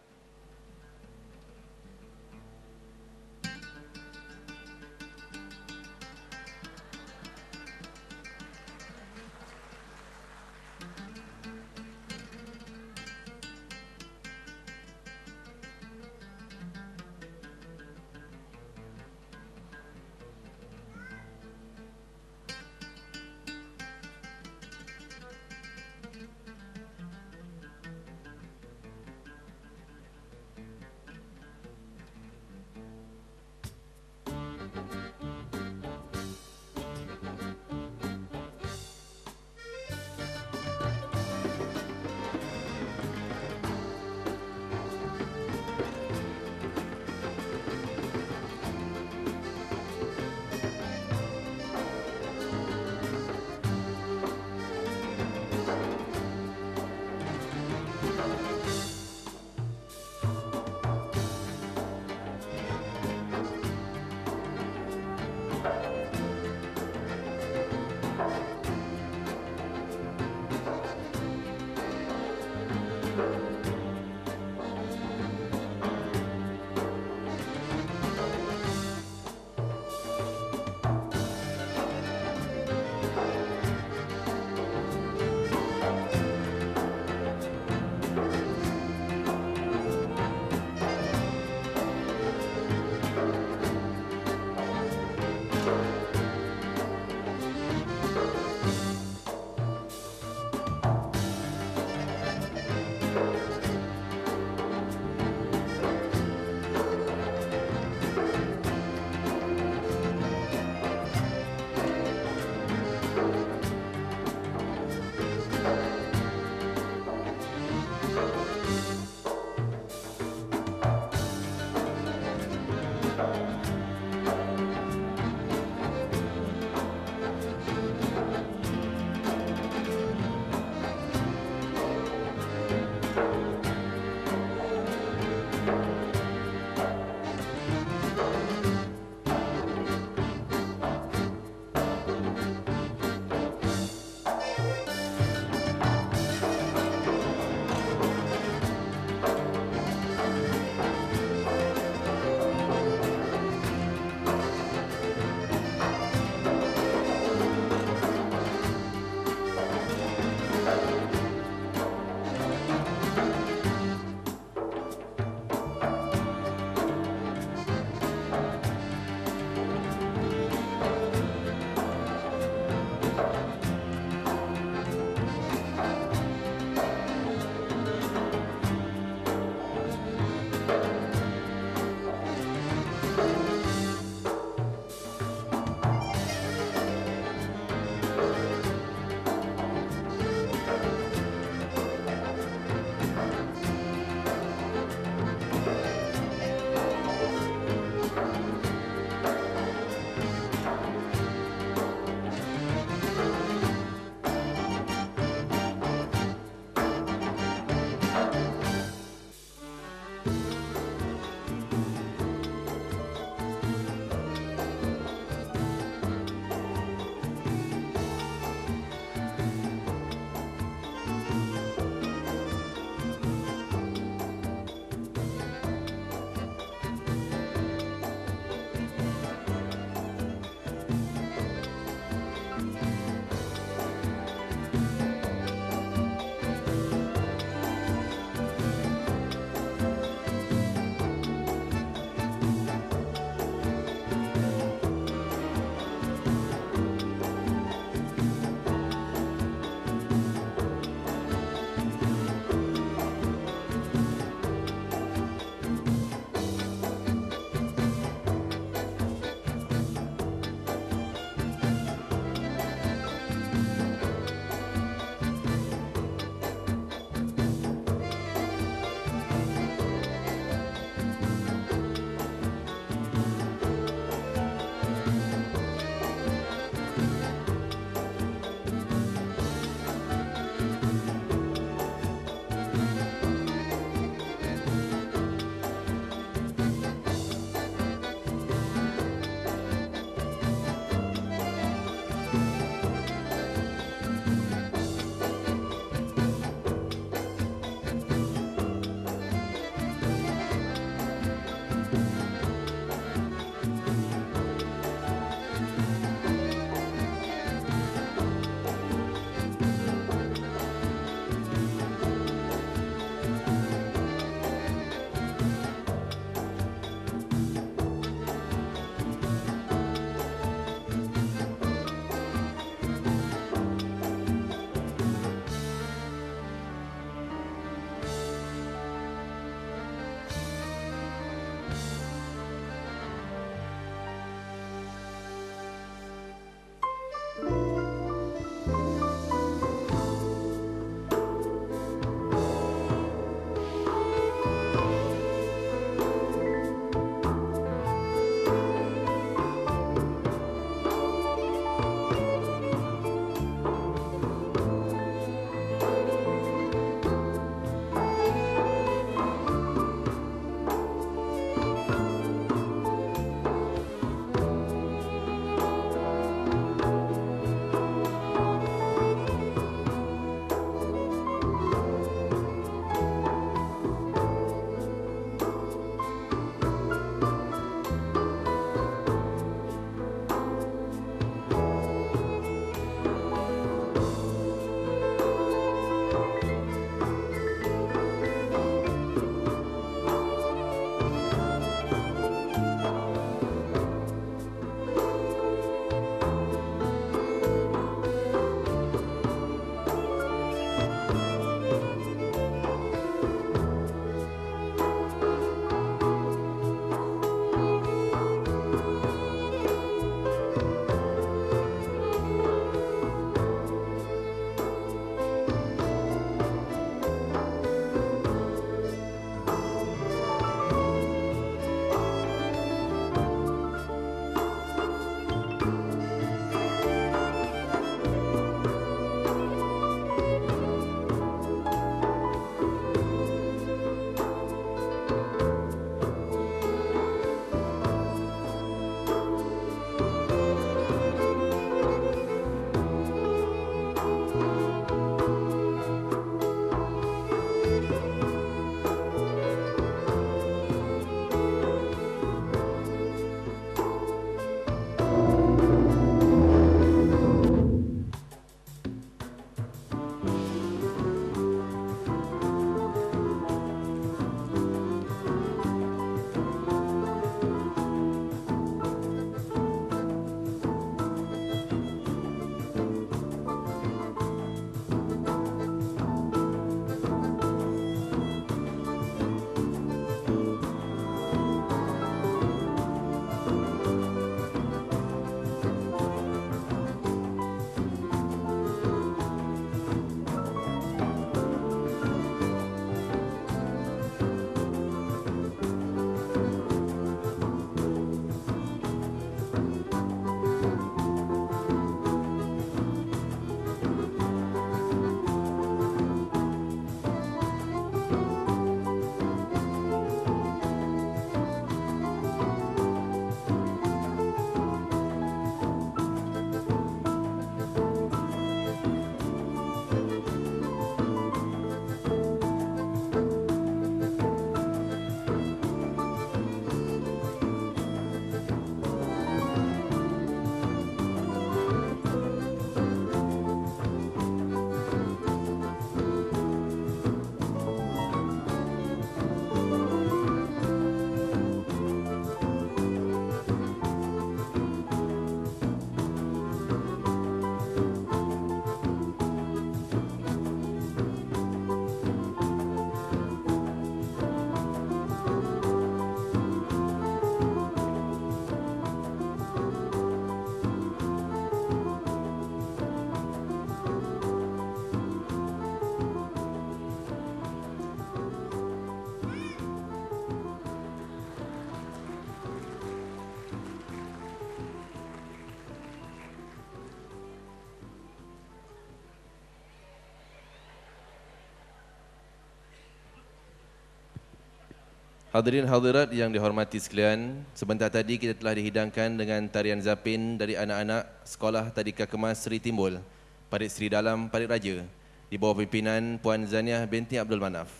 Hadirin hadirat yang dihormati sekalian, sebentar tadi kita telah dihidangkan dengan tarian zapin dari anak-anak Sekolah Tadika Kemas Seri Timbul, Parit Seri Dalam, Parit Raja, di bawah pimpinan Puan Zaniah binti Abdul Manaf.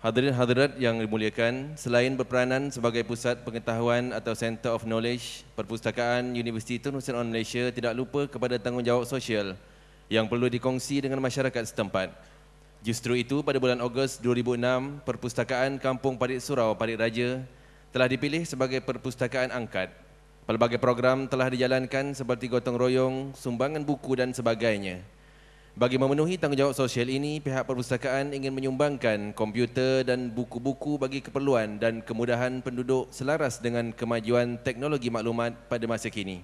Hadirin hadirat yang dimuliakan, selain berperanan sebagai pusat pengetahuan atau Center of Knowledge, Perpustakaan Universiti Tun Hussein On Malaysia tidak lupa kepada tanggungjawab sosial yang perlu dikongsi dengan masyarakat setempat. Justru itu, pada bulan Ogos 2006, Perpustakaan Kampung Parit Surau, Parit Raja telah dipilih sebagai perpustakaan angkat. Pelbagai program telah dijalankan seperti gotong royong, sumbangan buku dan sebagainya. Bagi memenuhi tanggungjawab sosial ini, pihak perpustakaan ingin menyumbangkan komputer dan buku-buku bagi keperluan dan kemudahan penduduk selaras dengan kemajuan teknologi maklumat pada masa kini.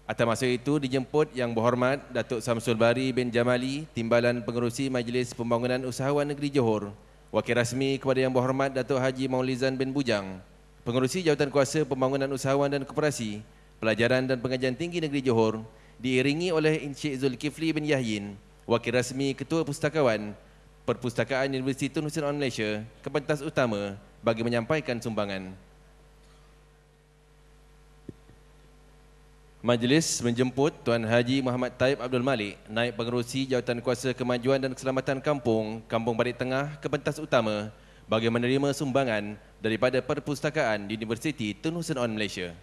Atas masa itu dijemput Yang Berhormat Datuk Samsul Bari bin Jamali, Timbalan Pengerusi Majlis Pembangunan Usahawan Negeri Johor, Wakil Rasmi kepada Yang Berhormat Datuk Haji Maulizan bin Bujang, Pengerusi Jawatan Kuasa Pembangunan Usahawan dan Koperasi, Pelajaran dan Pengajian Tinggi Negeri Johor, diiringi oleh Encik Zulkifli bin Yahyin, Wakil Rasmi Ketua Pustakawan Perpustakaan Universiti Tun Hussein On Malaysia, ke pentas utama bagi menyampaikan sumbangan. Majlis menjemput Tuan Haji Muhammad Taib Abdul Malik, Naib Pengerusi Jawatan Kuasa Kemajuan dan Keselamatan Kampung, Kampung Parit Tengah, ke pentas utama bagi menerima sumbangan daripada Perpustakaan Universiti Tun Hussein On Malaysia.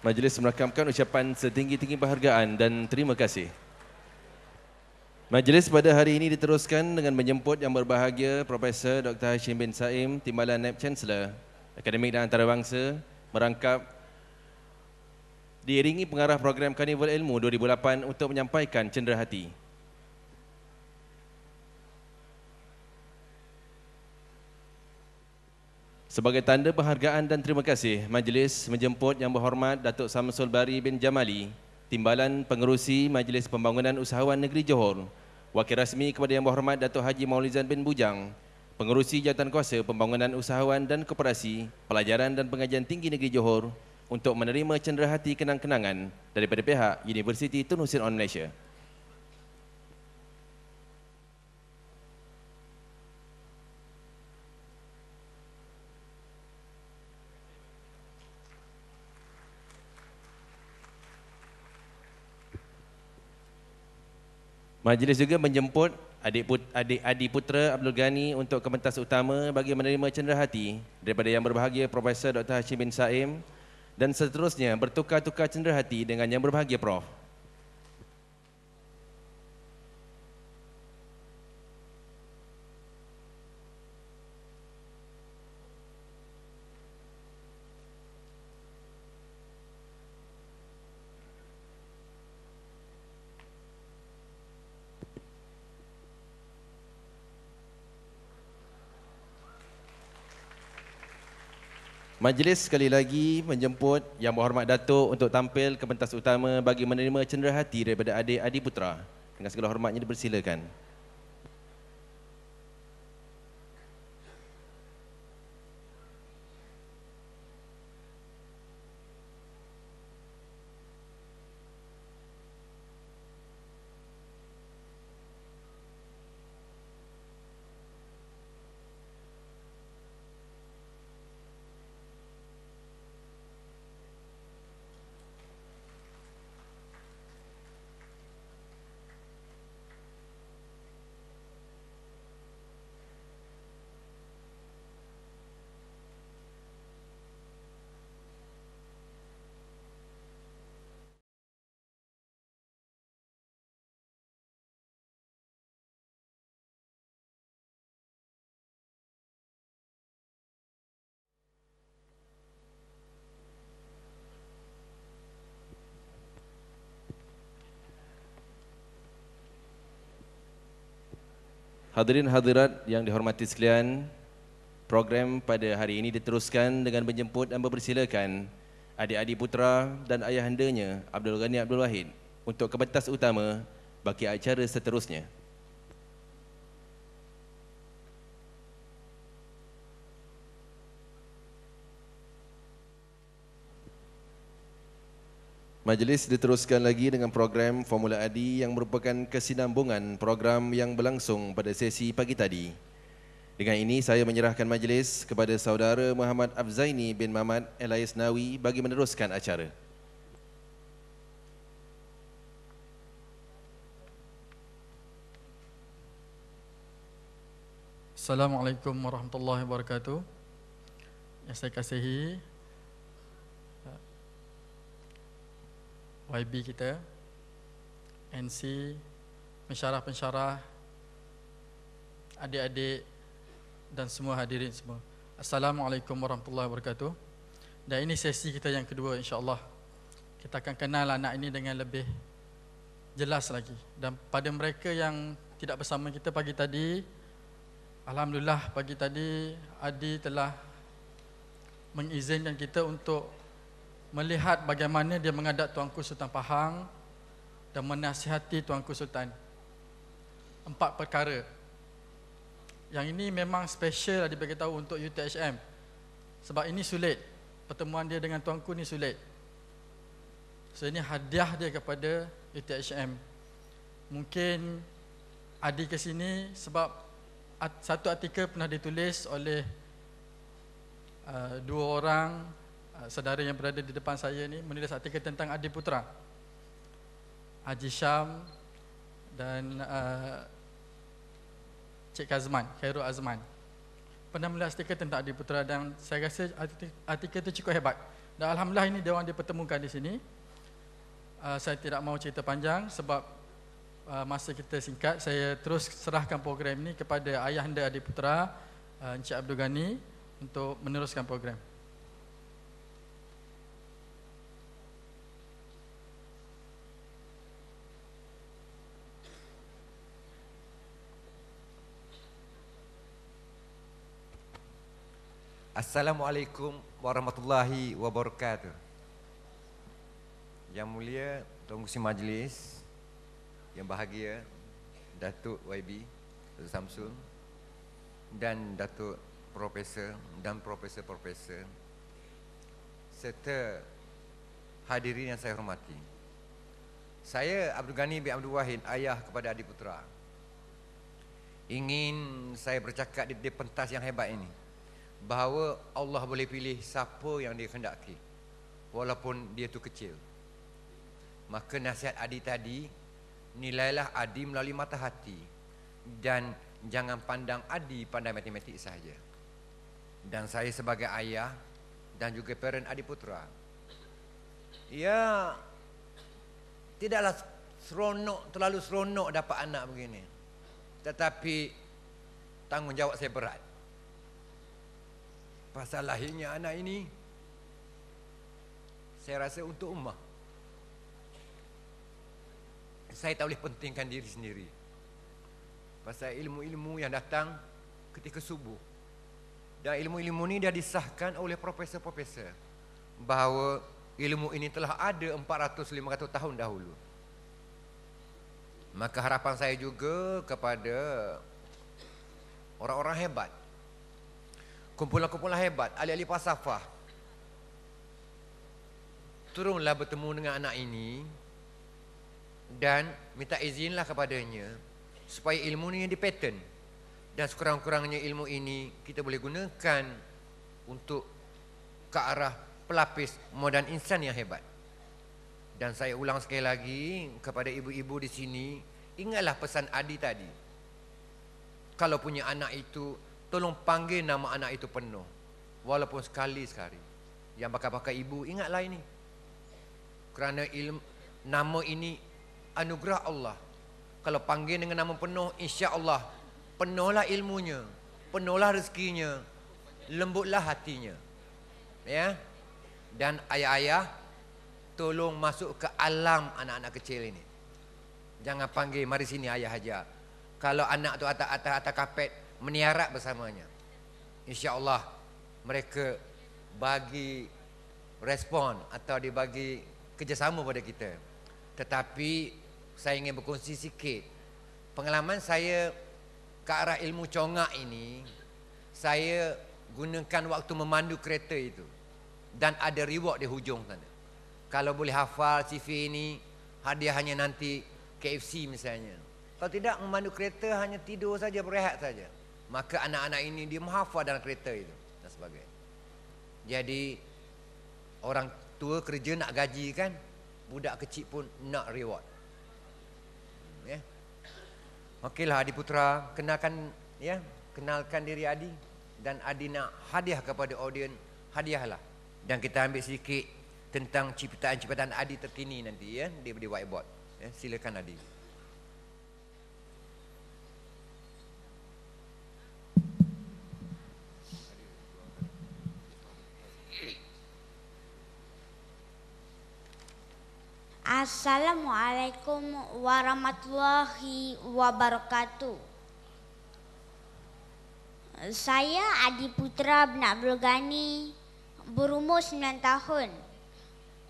Majlis merakamkan ucapan setinggi-tinggi penghargaan dan terima kasih. Majlis pada hari ini diteruskan dengan menjemput Yang Berbahagia Profesor Dr. Hashim bin Saim, Timbalan Naib Chancellor Akademik dan Antarabangsa, merangkap diiringi pengarah program Karnival Ilmu 2008 untuk menyampaikan cenderahati. Sebagai tanda penghargaan dan terima kasih, majlis menjemput Yang Berhormat Datuk Samsul Bari bin Jamali, Timbalan Pengerusi Majlis Pembangunan Usahawan Negeri Johor, Wakil Rasmi kepada Yang Berhormat Datuk Haji Maulizan bin Bujang, Pengerusi Jawatan Kuasa Pembangunan Usahawan dan Koperasi, Pelajaran dan Pengajian Tinggi Negeri Johor, untuk menerima cenderahati kenang-kenangan daripada pihak Universiti Tun Hussein On Malaysia. Majlis juga menjemput adik putra Abdul Ghani untuk ke pentas utama bagi menerima cenderahati daripada Yang Berbahagia Profesor Dr. Hashim bin Saim, dan seterusnya bertukar-tukar cenderahati dengan Yang Berbahagia Prof. Majlis sekali lagi menjemput Yang Berhormat Datuk untuk tampil ke pentas utama bagi menerima cenderahati daripada adik-adik putra. Dengan segala hormatnya dipersilakan. Hadirin hadirat yang dihormati sekalian, program pada hari ini diteruskan dengan menjemput dan mempersilakan adik-adik putera dan ayahandanya Abdul Ghani Abdul Wahid untuk ke pentas utama bagi acara seterusnya. Majlis diteruskan lagi dengan program Formula Adi yang merupakan kesinambungan program yang berlangsung pada sesi pagi tadi. Dengan ini saya menyerahkan majlis kepada saudara Muhammad Afzaini bin Muhammad Elias Nawi bagi meneruskan acara.
Assalamualaikum warahmatullahi wabarakatuh. Yang saya kasihi YB kita, NC, pensyarah-pensyarah, adik-adik dan semua hadirin semua. Assalamualaikum warahmatullahi wabarakatuh. Dan ini sesi kita yang kedua, insya-Allah. Kita akan kenal anak ini dengan lebih jelas lagi. Dan pada mereka yang tidak bersama kita pagi tadi, alhamdulillah pagi tadi Adi telah mengizinkan kita untuk melihat bagaimana dia menghadap Tuanku Sultan Pahang dan menasihati Tuanku Sultan. 4 perkara. Yang ini memang special Adi bagi tahu untuk UTHM. Sebab ini sulit. Pertemuan dia dengan Tuanku ni sulit. So ini hadiah dia kepada UTHM. Mungkin Adi ke sini sebab satu artikel pernah ditulis oleh 2 orang saudara yang berada di depan saya ni, menulis artikel tentang Adi Putra, Haji Syam dan Cik Kazman, Khairul Azman, pernah menulis artikel tentang Adi Putra dan saya rasa artikel itu cukup hebat. Dan alhamdulillah ini dia orang dipertemukan di sini. Saya tidak mau cerita panjang sebab masa kita singkat. Saya terus serahkan program ini kepada ayahanda Adi Putra, Encik Abdul Ghani, untuk meneruskan program.
Assalamualaikum warahmatullahi wabarakatuh. Yang mulia Tuan Ketua Majlis, yang bahagia Datuk YB, Datuk Samsul dan Datuk Profesor dan Profesor-Profesor serta hadirin yang saya hormati. Saya Abdul Ghani bin Abdul Wahid, ayah kepada Adi Putra. Ingin saya bercakap di pentas yang hebat ini, bahawa Allah boleh pilih siapa yang dia kehendaki walaupun dia tu kecil. Maka nasihat Adi tadi, nilailah Adi melalui mata hati dan jangan pandang Adi pandai matematik sahaja. Dan saya sebagai ayah dan juga parent Adi Putra, ya tidaklah seronok, terlalu seronok dapat anak begini, tetapi tanggungjawab saya berat. Pasal lahirnya anak ini, saya rasa untuk ummah. Saya tak boleh pentingkan diri sendiri. Pasal ilmu-ilmu yang datang ketika subuh. Dan ilmu-ilmu ini dia disahkan oleh profesor-profesor bahawa ilmu ini telah ada 400-500 tahun dahulu. Maka harapan saya juga kepada orang-orang hebat, kumpulan-kumpulan hebat, ahli-ahli falsafah, turunlah bertemu dengan anak ini dan minta izinlah kepadanya supaya ilmu ini dipaten. Dan sekurang-kurangnya ilmu ini kita boleh gunakan untuk ke arah pelapis modern insan yang hebat. Dan saya ulang sekali lagi kepada ibu-ibu di sini, ingatlah pesan Adi tadi. Kalau punya anak itu, tolong panggil nama anak itu penuh, walaupun sekali-sekali. Yang bakal-bakal ibu, ingatlah ini. Kerana nama ini anugerah Allah. Kalau panggil dengan nama penuh, insya-Allah penuhlah ilmunya, penuhlah rezekinya, lembutlah hatinya. Ya. Dan ayah-ayah, tolong masuk ke alam anak-anak kecil ini. Jangan panggil, mari sini ayah aja. kalau anak tu atas kapet meniarap bersamanya. InsyaAllah mereka bagi respon atau dia bagi kerjasama pada kita. Tetapi saya ingin berkongsi sikit pengalaman saya ke arah ilmu congak ini. Saya gunakan waktu memandu kereta itu dan ada reward di hujung sana. Kalau boleh hafal CV ini, hadiahnya nanti KFC misalnya. Kalau tidak, memandu kereta hanya tidur saja, berehat saja. Maka anak-anak ini dia menghafal dalam kereta itu dan sebagainya. Jadi orang tua kerja nak gaji kan, budak kecil pun nak reward. Ya. Okeylah Adi Putra, kenalkan diri Adi, dan Adi nak hadiah kepada audien, hadiahlah. Dan kita ambil sedikit tentang ciptaan-ciptaan Adi terkini nanti ya, di whiteboard. Ya, silakan Adi.
Assalamualaikum warahmatullahi wabarakatuh. Saya Adi Putra bin Abdul Ghani, berumur 9 tahun.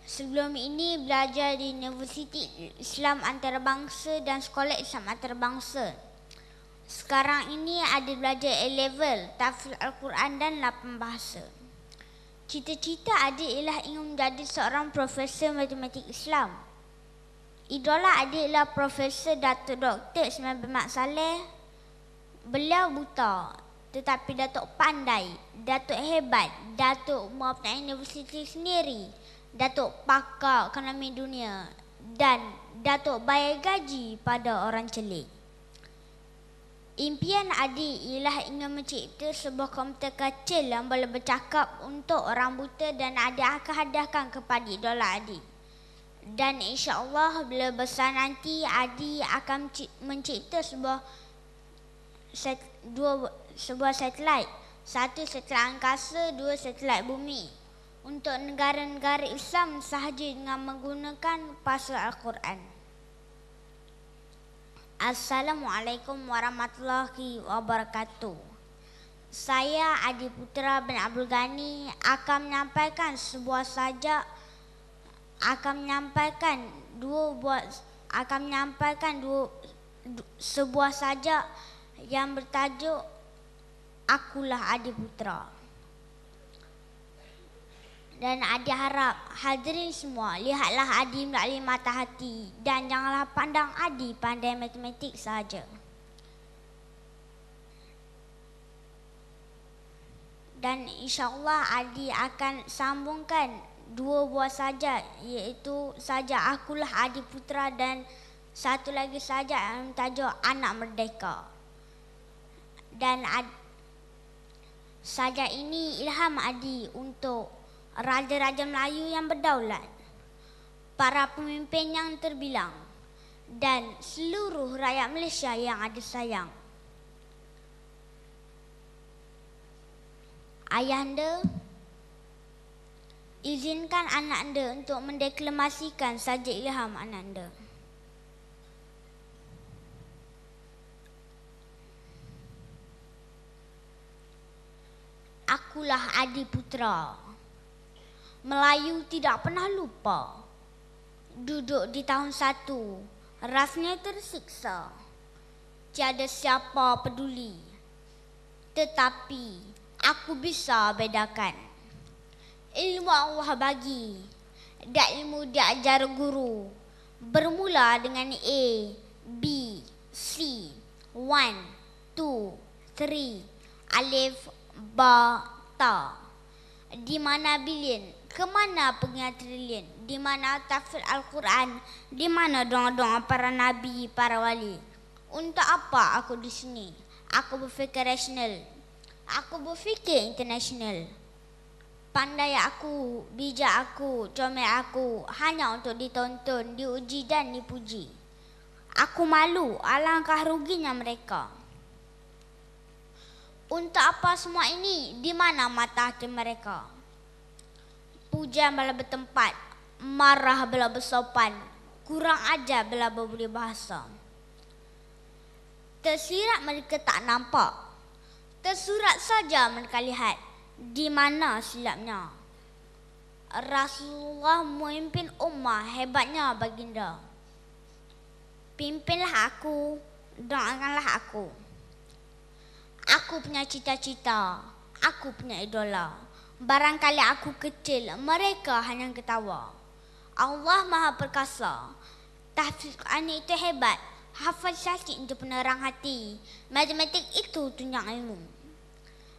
Sebelum ini belajar di Universiti Islam Antarabangsa dan Sekolah Islam Antarabangsa. Sekarang ini ada belajar A-level, tahfiz Al-Quran dan 8 bahasa. Cita-cita adik ialah ingin menjadi seorang profesor matematik Islam. Idola adik ialah Profesor Datuk Dr. Ismail bin Mat Saleh. Beliau buta, tetapi Datuk pandai, Datuk hebat, Datuk mempunyai universiti sendiri, Datuk pakar ekonomi dunia, dan Datuk bayar gaji pada orang celik. Impian adik ialah ingin mencipta sebuah komputer kecil yang boleh bercakap untuk orang buta, dan adik akan hadiahkan kepada idola adik. Dan insya-Allah bila besar nanti adik akan mencipta sebuah satelit. Satu satelit angkasa, dua satelit bumi. Untuk negara-negara Islam sahaja dengan menggunakan pasal Al-Quran. Assalamualaikum warahmatullahi wabarakatuh. Saya Adi Putra bin Abdul Ghani akan menyampaikan sebuah sajak yang bertajuk Akulah Adi Putra. Dan Adi harap hadirin semua lihatlah Adi melalui mata hati dan janganlah pandang Adi pandai matematik sahaja. Dan insya-Allah Adi akan sambungkan dua buah sajak, iaitu sajak Akulah Adi Putra dan satu lagi sajak yang tajuk Anak Merdeka. Dan sajak ini ilham Adi untuk raja-raja Melayu yang berdaulat, para pemimpin yang terbilang, dan seluruh rakyat Malaysia yang ada sayang. Ayahanda, izinkan anak anda untuk mendeklamasikan sajak ilham anak anda. Akulah Adi Putra. Melayu tidak pernah lupa. Duduk di tahun 1, rasnya tersiksa. Tiada siapa peduli. Tetapi aku bisa bedakan. Ilmu Allah bagi dan ilmu diajar guru. Bermula dengan A, B, C, 1, 2, 3, alif, ba, ta. Di mana billion? Kemana pergi triliun? Di mana tahfiz Al-Quran? Di mana doa-doa para nabi, para wali? Untuk apa aku di sini? Aku berfikir rasional. Aku berfikir international. Pandai aku, bijak aku, comel aku hanya untuk ditonton, diuji dan dipuji. Aku malu, alangkah ruginya mereka. Untuk apa semua ini? Di mana mata hati mereka? Puja bila bertempat, marah bila bersopan, kurang ajar bila berbudi bahasa. tersirat mereka tak nampak. Tersurat saja mereka lihat. Di mana silapnya? Rasulullah memimpin ummah, hebatnya baginda. Pimpinlah aku, doakanlah aku. Aku punya cita-cita, aku punya idola. Barangkali aku kecil, mereka hanya ketawa. Allah Maha Perkasa. Tahfiz Quran itu hebat. Hafaz syakir itu penerang hati. Matematik itu tunjang ilmu.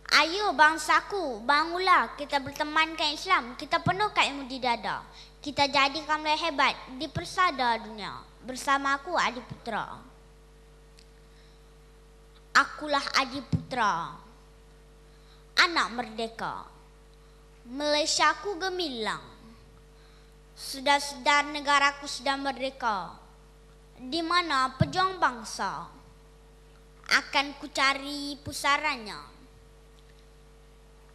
Ayo bangsaku, bangunlah, kita bertemankan Islam, kita penuhkan ilmu di dada. Kita jadikan mereka hebat di persada dunia. Bersamaku Adiputra. Akulah Adiputra, anak merdeka. Malaysiaku gemilang. Sedar-sedar negaraku sudah merdeka. Di mana pejuang bangsa? Akan ku cari pusarannya.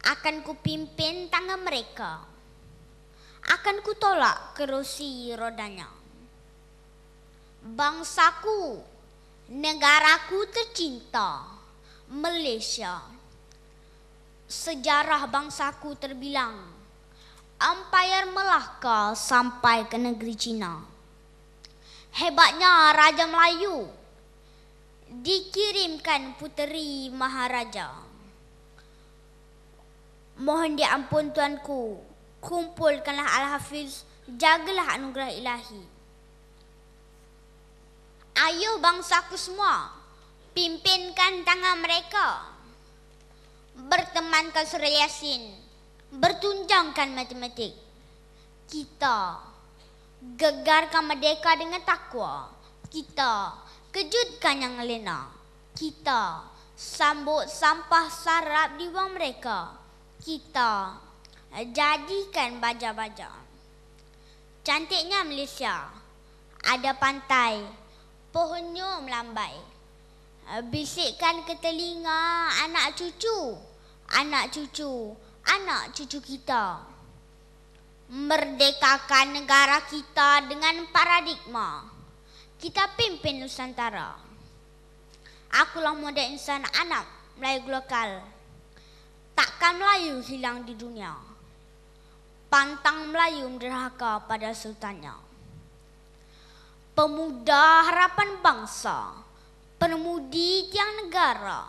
Akan ku pimpin tangan mereka. Akan ku tolak kerusi rodanya. Bangsaku, negaraku tercinta, Malaysia. Sejarah bangsaku terbilang. Empayar Melaka sampai ke negeri Cina. Hebatnya Raja Melayu. Dikirimkan puteri Maharaja. Mohon diampun tuanku, kumpulkanlah Al-Hafiz, jagalah anugerah ilahi. Ayo bangsaku semua, pimpinkan tangan mereka. Bertemankan surah Yasin, bertunjangkan matematik. Kita gegarkan merdeka dengan takwa. Kita kejutkan yang lena. Kita sambut sampah sarap di buang mereka. Kita jadikan baja-baja. Cantiknya Malaysia. Ada pantai, pohonnya melambai. Bisikkan ke telinga anak cucu. Anak cucu, anak cucu kita. Merdekakan negara kita dengan paradigma. Kita pimpin Nusantara. Akulah model insan anak Melayu lokal. Takkan Melayu hilang di dunia. Pantang Melayu derhaka pada sultannya. Pemuda harapan bangsa, pengemudi tiang negara.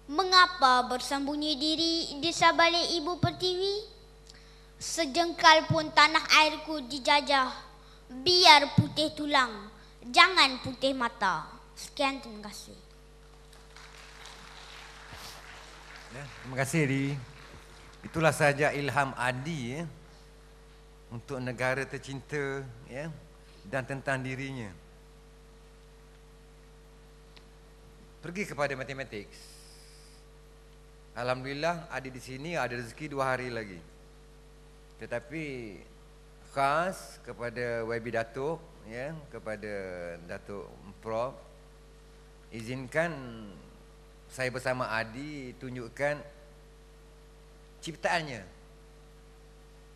Mengapa bersembunyi diri di sabalik ibu pertiwi? Sejengkal pun tanah airku dijajah. Biar putih tulang, jangan putih mata. Sekian, terima kasih.
Ya, terima kasih Ri. Itulah saja ilham Adi ya, untuk negara tercinta ya, dan tentang dirinya. Pergi kepada matematik. Alhamdulillah Adi di sini ada rezeki 2 hari lagi. Tetapi khas kepada YB Datuk ya, kepada Datuk Prof, izinkan saya bersama Adi tunjukkan ciptaannya.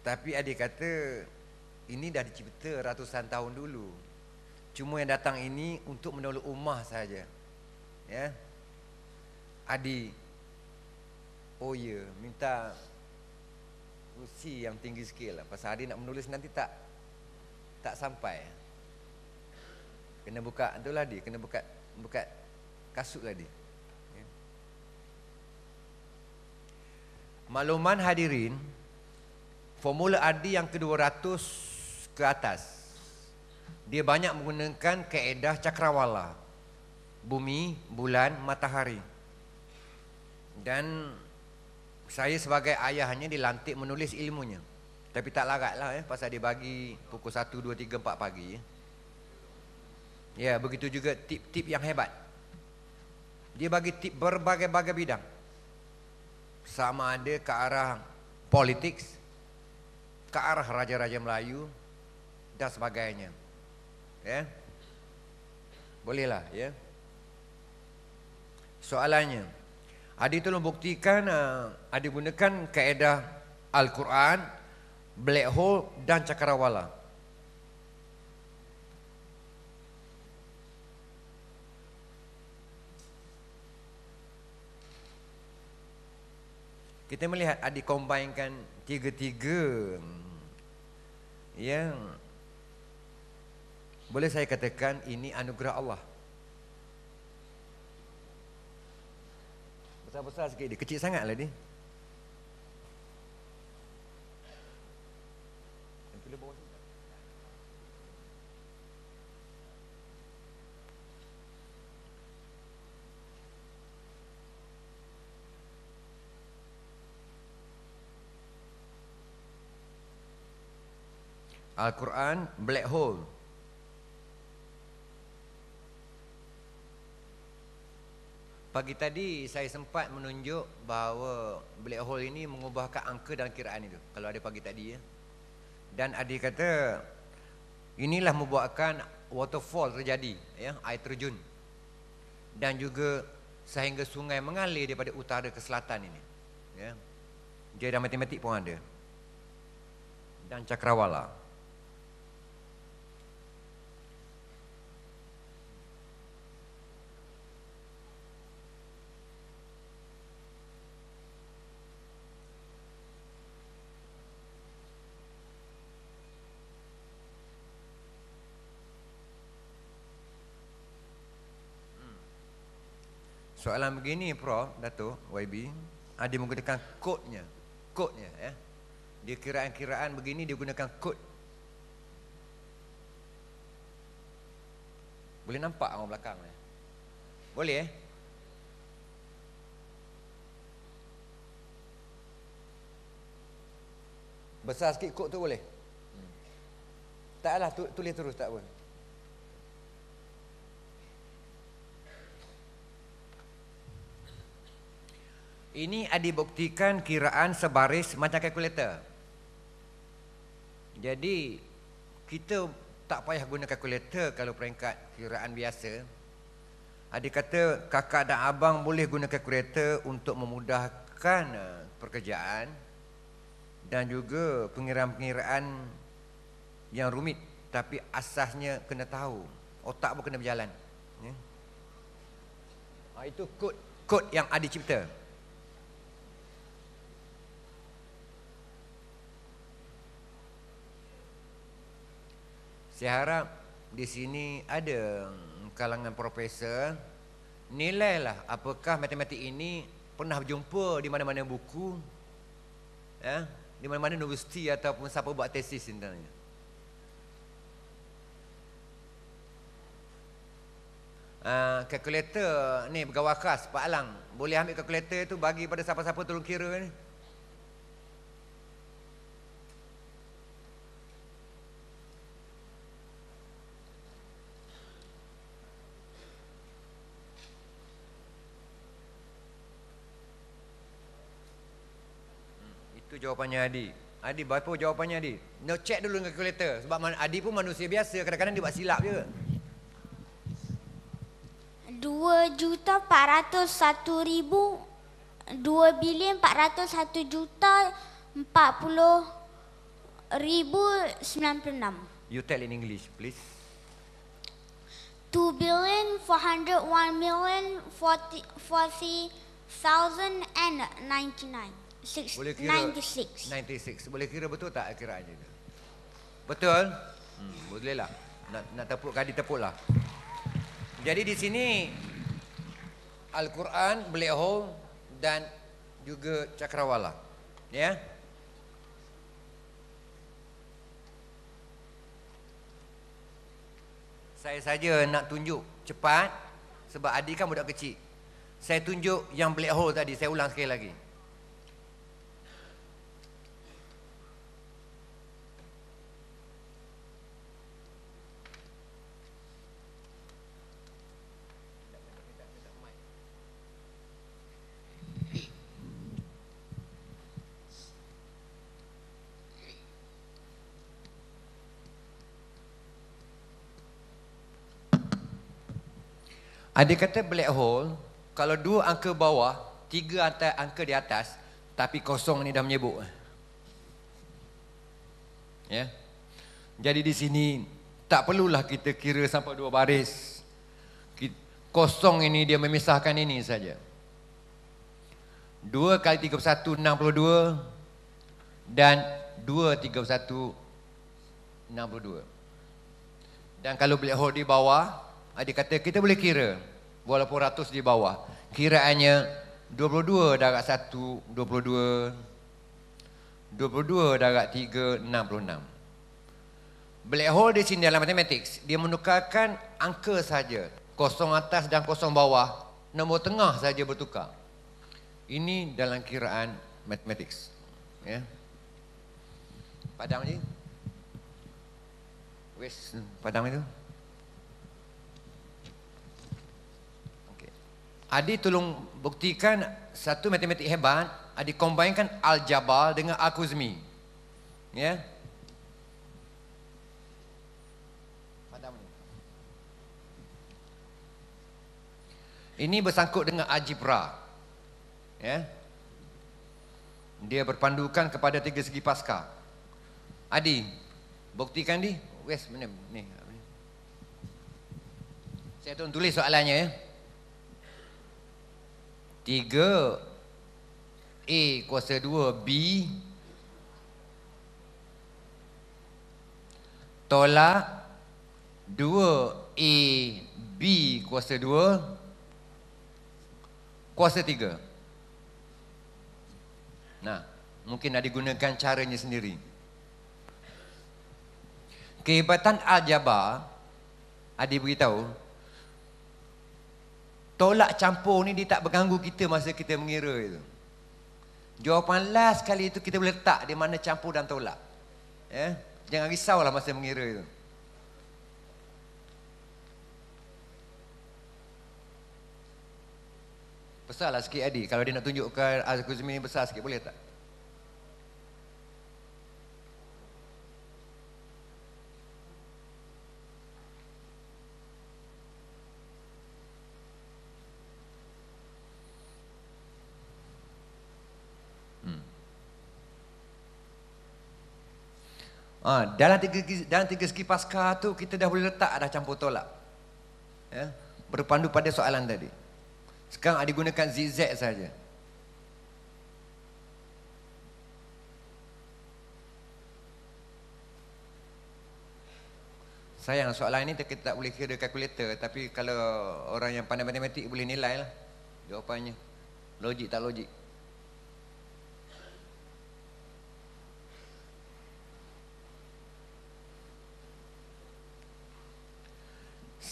Tapi Adi kata ini dah dicipta ratusan tahun dulu. Cuma yang datang ini untuk menolong ummah saja. Ya. Adi, oh ya, minta kursi yang tinggi sikit lah. Pasal Adi nak menulis nanti tak sampai. Kena buka tu lah Adi, kena buka kasut lah Adi. Makluman hadirin, formula Adi yang ke-200 ke atas, dia banyak menggunakan kaedah cakrawala, bumi, bulan, matahari. Dan saya sebagai ayahnya dilantik menulis ilmunya. Tapi tak larat lah pasal dia bagi pukul 1, 2, 3, 4 pagi. Ya, begitu juga tip-tip yang hebat. Dia bagi tip berbagai-bagai bidang. Sama ada ke arah politik, ke arah raja-raja Melayu dan sebagainya. Ya. Bolehlah ya. Soalannya, Adi itu membuktikan Adi gunakan kaedah Al-Quran, black hole dan cakrawala. kita melihat ada combine-kan tiga-tiga yang boleh saya katakan ini anugerah Allah. Besar-besar sikit dia, kecil sangatlah dia. Al-Quran black hole. Pagi tadi saya sempat menunjuk bahawa black hole ini mengubahkan angka dalam kiraan itu. Kalau ada pagi tadi ya. Dan adik kata inilah membuatkan waterfall terjadi ya, air terjun. Dan juga sehingga sungai mengalir daripada utara ke selatan ini. Ya. Dia dalam matematik pun ada. Dan cakrawala. Soalan begini Prof, Dato' YB, ada menggunakan kodnya. Kodnya ya. Dia kiraan-kiraan begini dia gunakan kod. Boleh nampak orang belakang ya? Boleh Besar sikit kod tu boleh? Taklah tulis terus tak boleh. Ini dibuktikan kiraan sebaris macam kalkulator. Jadi kita tak payah guna kalkulator kalau peringkat kiraan biasa. Adik kata kakak dan abang boleh guna kalkulator untuk memudahkan pekerjaan dan juga pengiraan-pengiraan yang rumit. Tapi asasnya kena tahu, otak pun kena berjalan ya. Itu kod yang adik cipta. Saya harap di sini ada kalangan profesor, nilailah apakah matematik ini pernah berjumpa di mana-mana buku, ya, di mana-mana universiti ataupun siapa buat tesis sebenarnya. Kalkulator ni pegawai khas Pak Alang, boleh ambil kalkulator tu bagi pada siapa-siapa tolong kira ni. Itu jawapannya Adi. Adi, berapa jawapannya Adi? Nak check dulu dengan kalkulator. Sebab Adi pun manusia biasa. Kadang-kadang dia buat silap je.
2,401,000 2,440,096.
You tell in English, please.
2,401,040,099.
Boleh kira 96. Boleh kira betul tak kiraannya? Betul? Boleh lah. Nak tepuk kadi tepuk lah. Jadi di sini Al-Quran, black hole dan juga cakrawala. Ya. Saya saja nak tunjuk cepat sebab adik kan budak kecil. Saya tunjuk yang black hole tadi, saya ulang sekali lagi. Ada kata black hole, kalau 2 angka bawah, 3 angka di atas, tapi kosong ni dah menyebut. Ya. Jadi di sini tak perlulah kita kira sampai 2 baris. Kosong ini dia memisahkan ini saja. 2 kali 31 62 dan 2 31 62. Dan kalau black hole di bawah, adik kata kita boleh kira walaupun ratus di bawah. Kiraannya 22 darab 1 22, 22 darab 3 66. Black hole di sini dalam matematik dia menukarkan angka saja. Kosong atas dan kosong bawah, nombor tengah saja bertukar. Ini dalam kiraan matematik. Ya. Padam je. Wes, padam itu. Okey. Adi tolong buktikan satu matematik hebat. Adi combine-kan aljabar dengan al-Khuzmi. Ya. Padam. Ini bersangkut dengan algebra. Ya. Dia berpandukan kepada tiga segi Pascal. Adi, buktikan di. Wes, mana ni? Saya tulis soalannya ya. 3A kuasa 2B tolak 2AB kuasa 2 kuasa 3. Nah, mungkin ada digunakan caranya sendiri. Kehebatan aljabar, Adi beritahu, tolak campur ni dia tak berganggu kita masa kita mengira itu. Jawapan last kali itu kita boleh letak di mana campur dan tolak. Ya? Jangan risaulah masa mengira itu. Besarlah sikit Adi. Kalau dia nak tunjukkan Al-Khuzmi ni besar sikit boleh tak? Dalam tiga segi Pascal tu kita dah boleh letak dah campur tolak. Ya? Berpandu pada soalan tadi. Sekarang ada gunakan zigzag saja. Sayang soalan ini kita tak boleh kira kalkulator, tapi kalau orang yang pandai matematik boleh nilai lah jawapannya. Logik tak logik.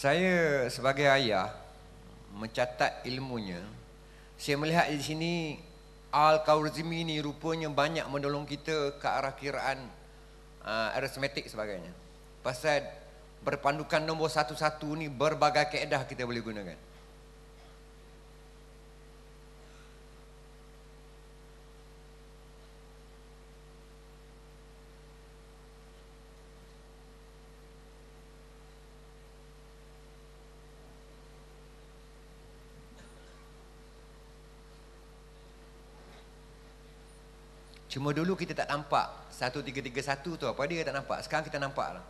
Saya sebagai ayah mencatat ilmunya, saya melihat di sini Al-Khwarizmi ni rupanya banyak menolong kita ke arah kiraan aritmetik sebagainya. Pasal berpandukan nombor satu-satu ni berbagai kaedah kita boleh gunakan. Cuma dulu kita tak nampak 1331 tu apa dia tak nampak. Sekarang kita nampak lah.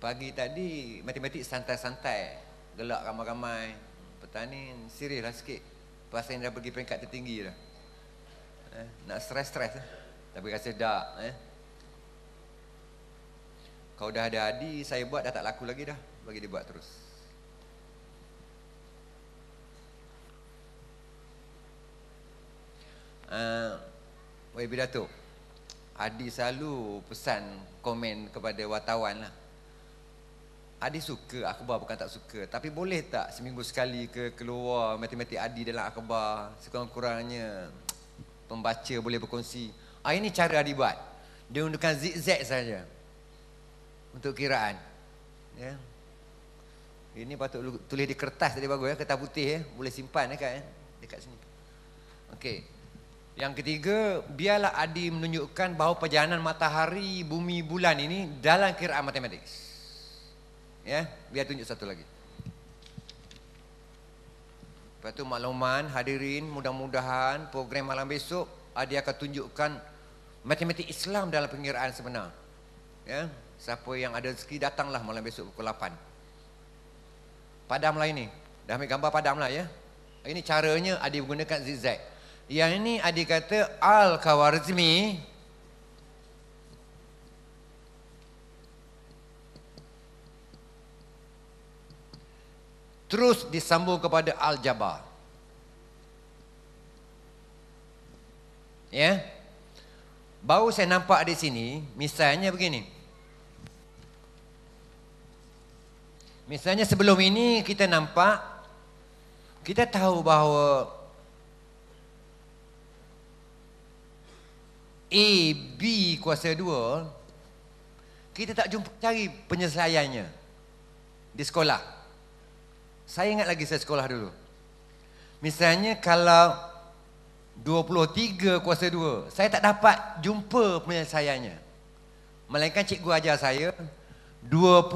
Pagi tadi matematik santai-santai, gelak ramai-ramai. Petang ni serius lah sikit. Pasal dah pergi peringkat tertinggi dah. Nak stres-stres tapi rasa dah. Kalau dah ada Adi, saya buat dah tak laku lagi dah. Bagi dia buat terus. YB Datuk, Adi selalu pesan komen kepada wartawan lah. Adi suka akhbar bukan tak suka, tapi boleh tak seminggu sekali keluar matematik Adi dalam akhbar, sekurang-kurangnya pembaca boleh berkongsi. Ini cara Adi buat. Dia gunakan zigzag saja untuk kiraan. Ya. Ini patut tulis di kertas tadi bagus ya, kertas putih ya, boleh simpan dekat sini. Okey. Yang ketiga, biarlah Adi menunjukkan bahawa perjalanan matahari, bumi, bulan ini dalam kiraan matematik. Ya, biar tunjuk satu lagi. Lepas tu makluman hadirin, mudah-mudahan program malam besok Adi akan tunjukkan matematik Islam dalam pengiraan sebenar. Ya, siapa yang ada rezeki datanglah malam besok pukul 8. Padamlah ini. Dah ambil gambar padamlah ya. Ini caranya Adi menggunakan zigzag. Yang ini Adi kata Al-Khawarizmi terus disambung kepada Al-Jabar. Ya. Baru saya nampak di sini, misalnya begini. Misalnya sebelum ini kita nampak, kita tahu bahawa A, B kuasa 2, kita tak jumpa cari penyelesaiannya di sekolah. Saya ingat lagi saya sekolah dulu. Misalnya kalau 23 kuasa 2, saya tak dapat jumpa penyelesaiannya. Melainkan cikgu ajar saya 20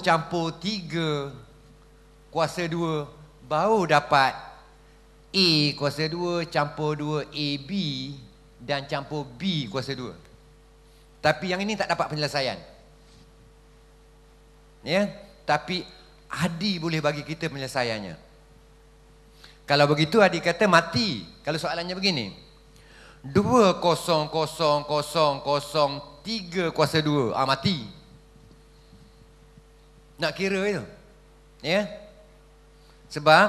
campur 3 kuasa 2 baru dapat A kuasa 2 campur 2 AB dan campur B kuasa 2. Tapi yang ini tak dapat penyelesaian. Ya, tapi Adi boleh bagi kita penyelesaiannya. Kalau begitu Adi kata mati. Kalau soalannya begini. 20003 kuasa 2. Mati. Nak kira itu. Ya. Sebab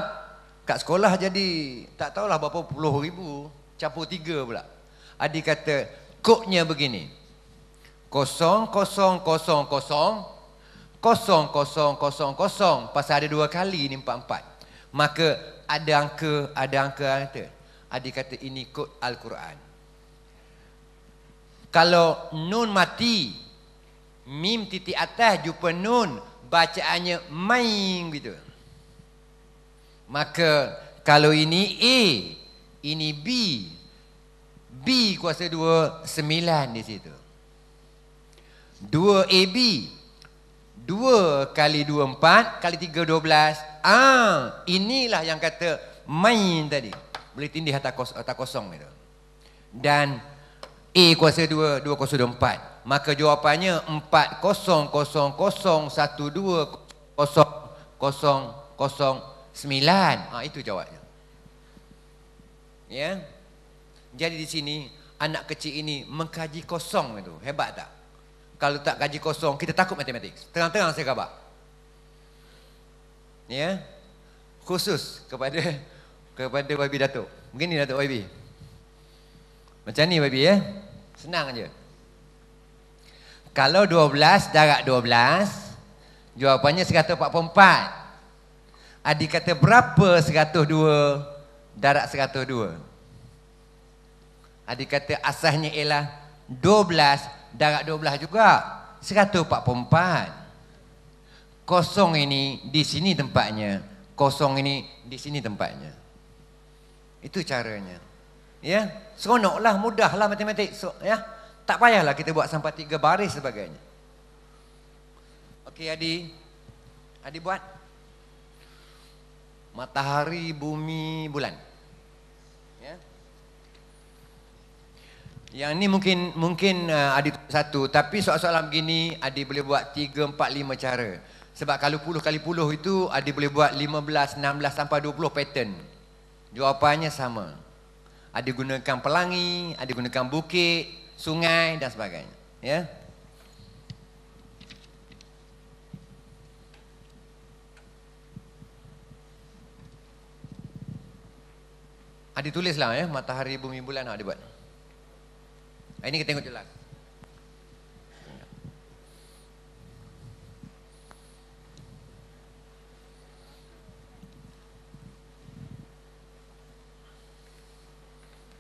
kat sekolah jadi tak tahulah berapa puluh ribu campur 3 pula. Adi kata kodnya begini. 0000 0000 pasal ada 2 kali ni 44. Maka ada angka kata. Adi kata ini kod Al-Quran. Kalau nun mati, mim titik atas jumpa nun, bacaannya main gitu. Maka kalau ini A, ini B, B kuasa 2, 9 di situ. 2AB, 2 kali 2, 4, kali 3, 12. Inilah yang kata main tadi. Boleh tindih atas kosong itu. Dan A kuasa 2, 2 kuasa 2, 4. Maka jawapannya 40000009. Itu jawabnya. Ya. Jadi di sini anak kecil ini mengkaji kosong itu. Hebat tak? Kalau tak kaji kosong, kita takut matematik. Terang-terang saya khabar. Ya. Khusus kepada YB Datuk. Begini Datuk YB. Macam ni YB ya. Senang aja. Kalau 12 darab 12, jawapannya 144. Adik kata berapa 102 darab 102? Adik kata asasnya ialah 12 darab 12 juga 144. Kosong ini di sini tempatnya, kosong ini di sini tempatnya. Itu caranya. Ya, seronoklah, mudahlah matematik. Ya, tak payahlah kita buat sampai 3 baris sebagainya. Okey Adi. Adi buat matahari, bumi, bulan. Ya. Yang ni mungkin Adi satu, tapi soalan-soalan begini Adi boleh buat 3, 4, 5 cara. Sebab kalau 10 kali 10 itu Adi boleh buat 15, 16 sampai 20 pattern. Jawapannya sama. Adi gunakan pelangi, Adi gunakan bukit, sungai dan sebagainya. Ya. Adi tulislah ya, matahari, bumi, bulan Adi buat. Ini kita tengok jelas.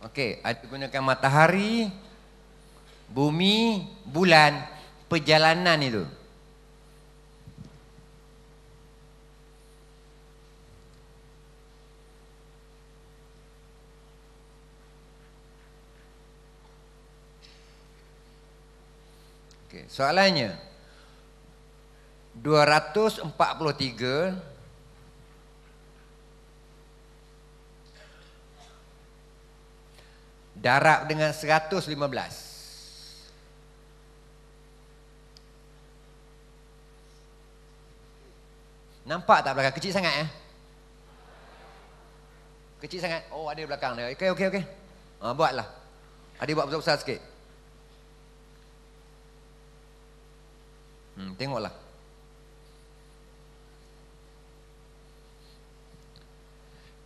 Okey, Adi gunakan matahari, bumi, bulan, perjalanan itu. Okey, soalannya 243 darab dengan 115. Nampak tak belakang? Kecil sangat Kecil sangat. Oh, ada belakang dia. Okey. Buatlah. Adik buat besar-besar sikit. Tengoklah.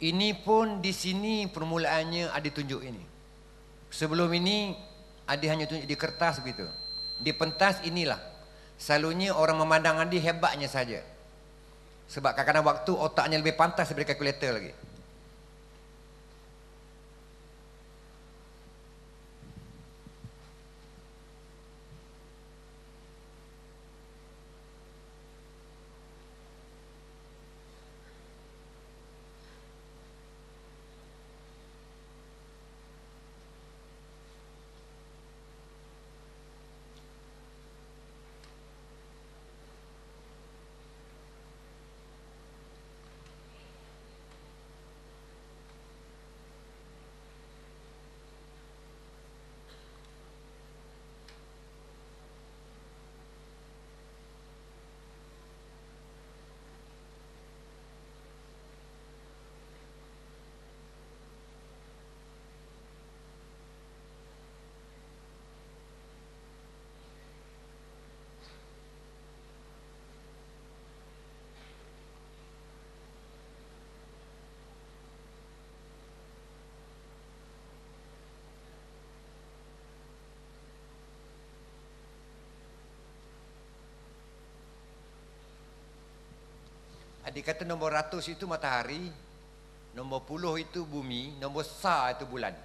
Ini pun di sini permulaannya ada tunjuk ini. Sebelum ini ada hanya tunjuk di kertas begitu. Di pentas inilah. Selalunya orang memandang Adi hebatnya saja. Sebab kadang-kadang waktu otaknya lebih pantas daripada kalkulator lagi. Adik kata nombor 100 itu matahari, nombor 10 itu bumi, nombor sa itu bulan.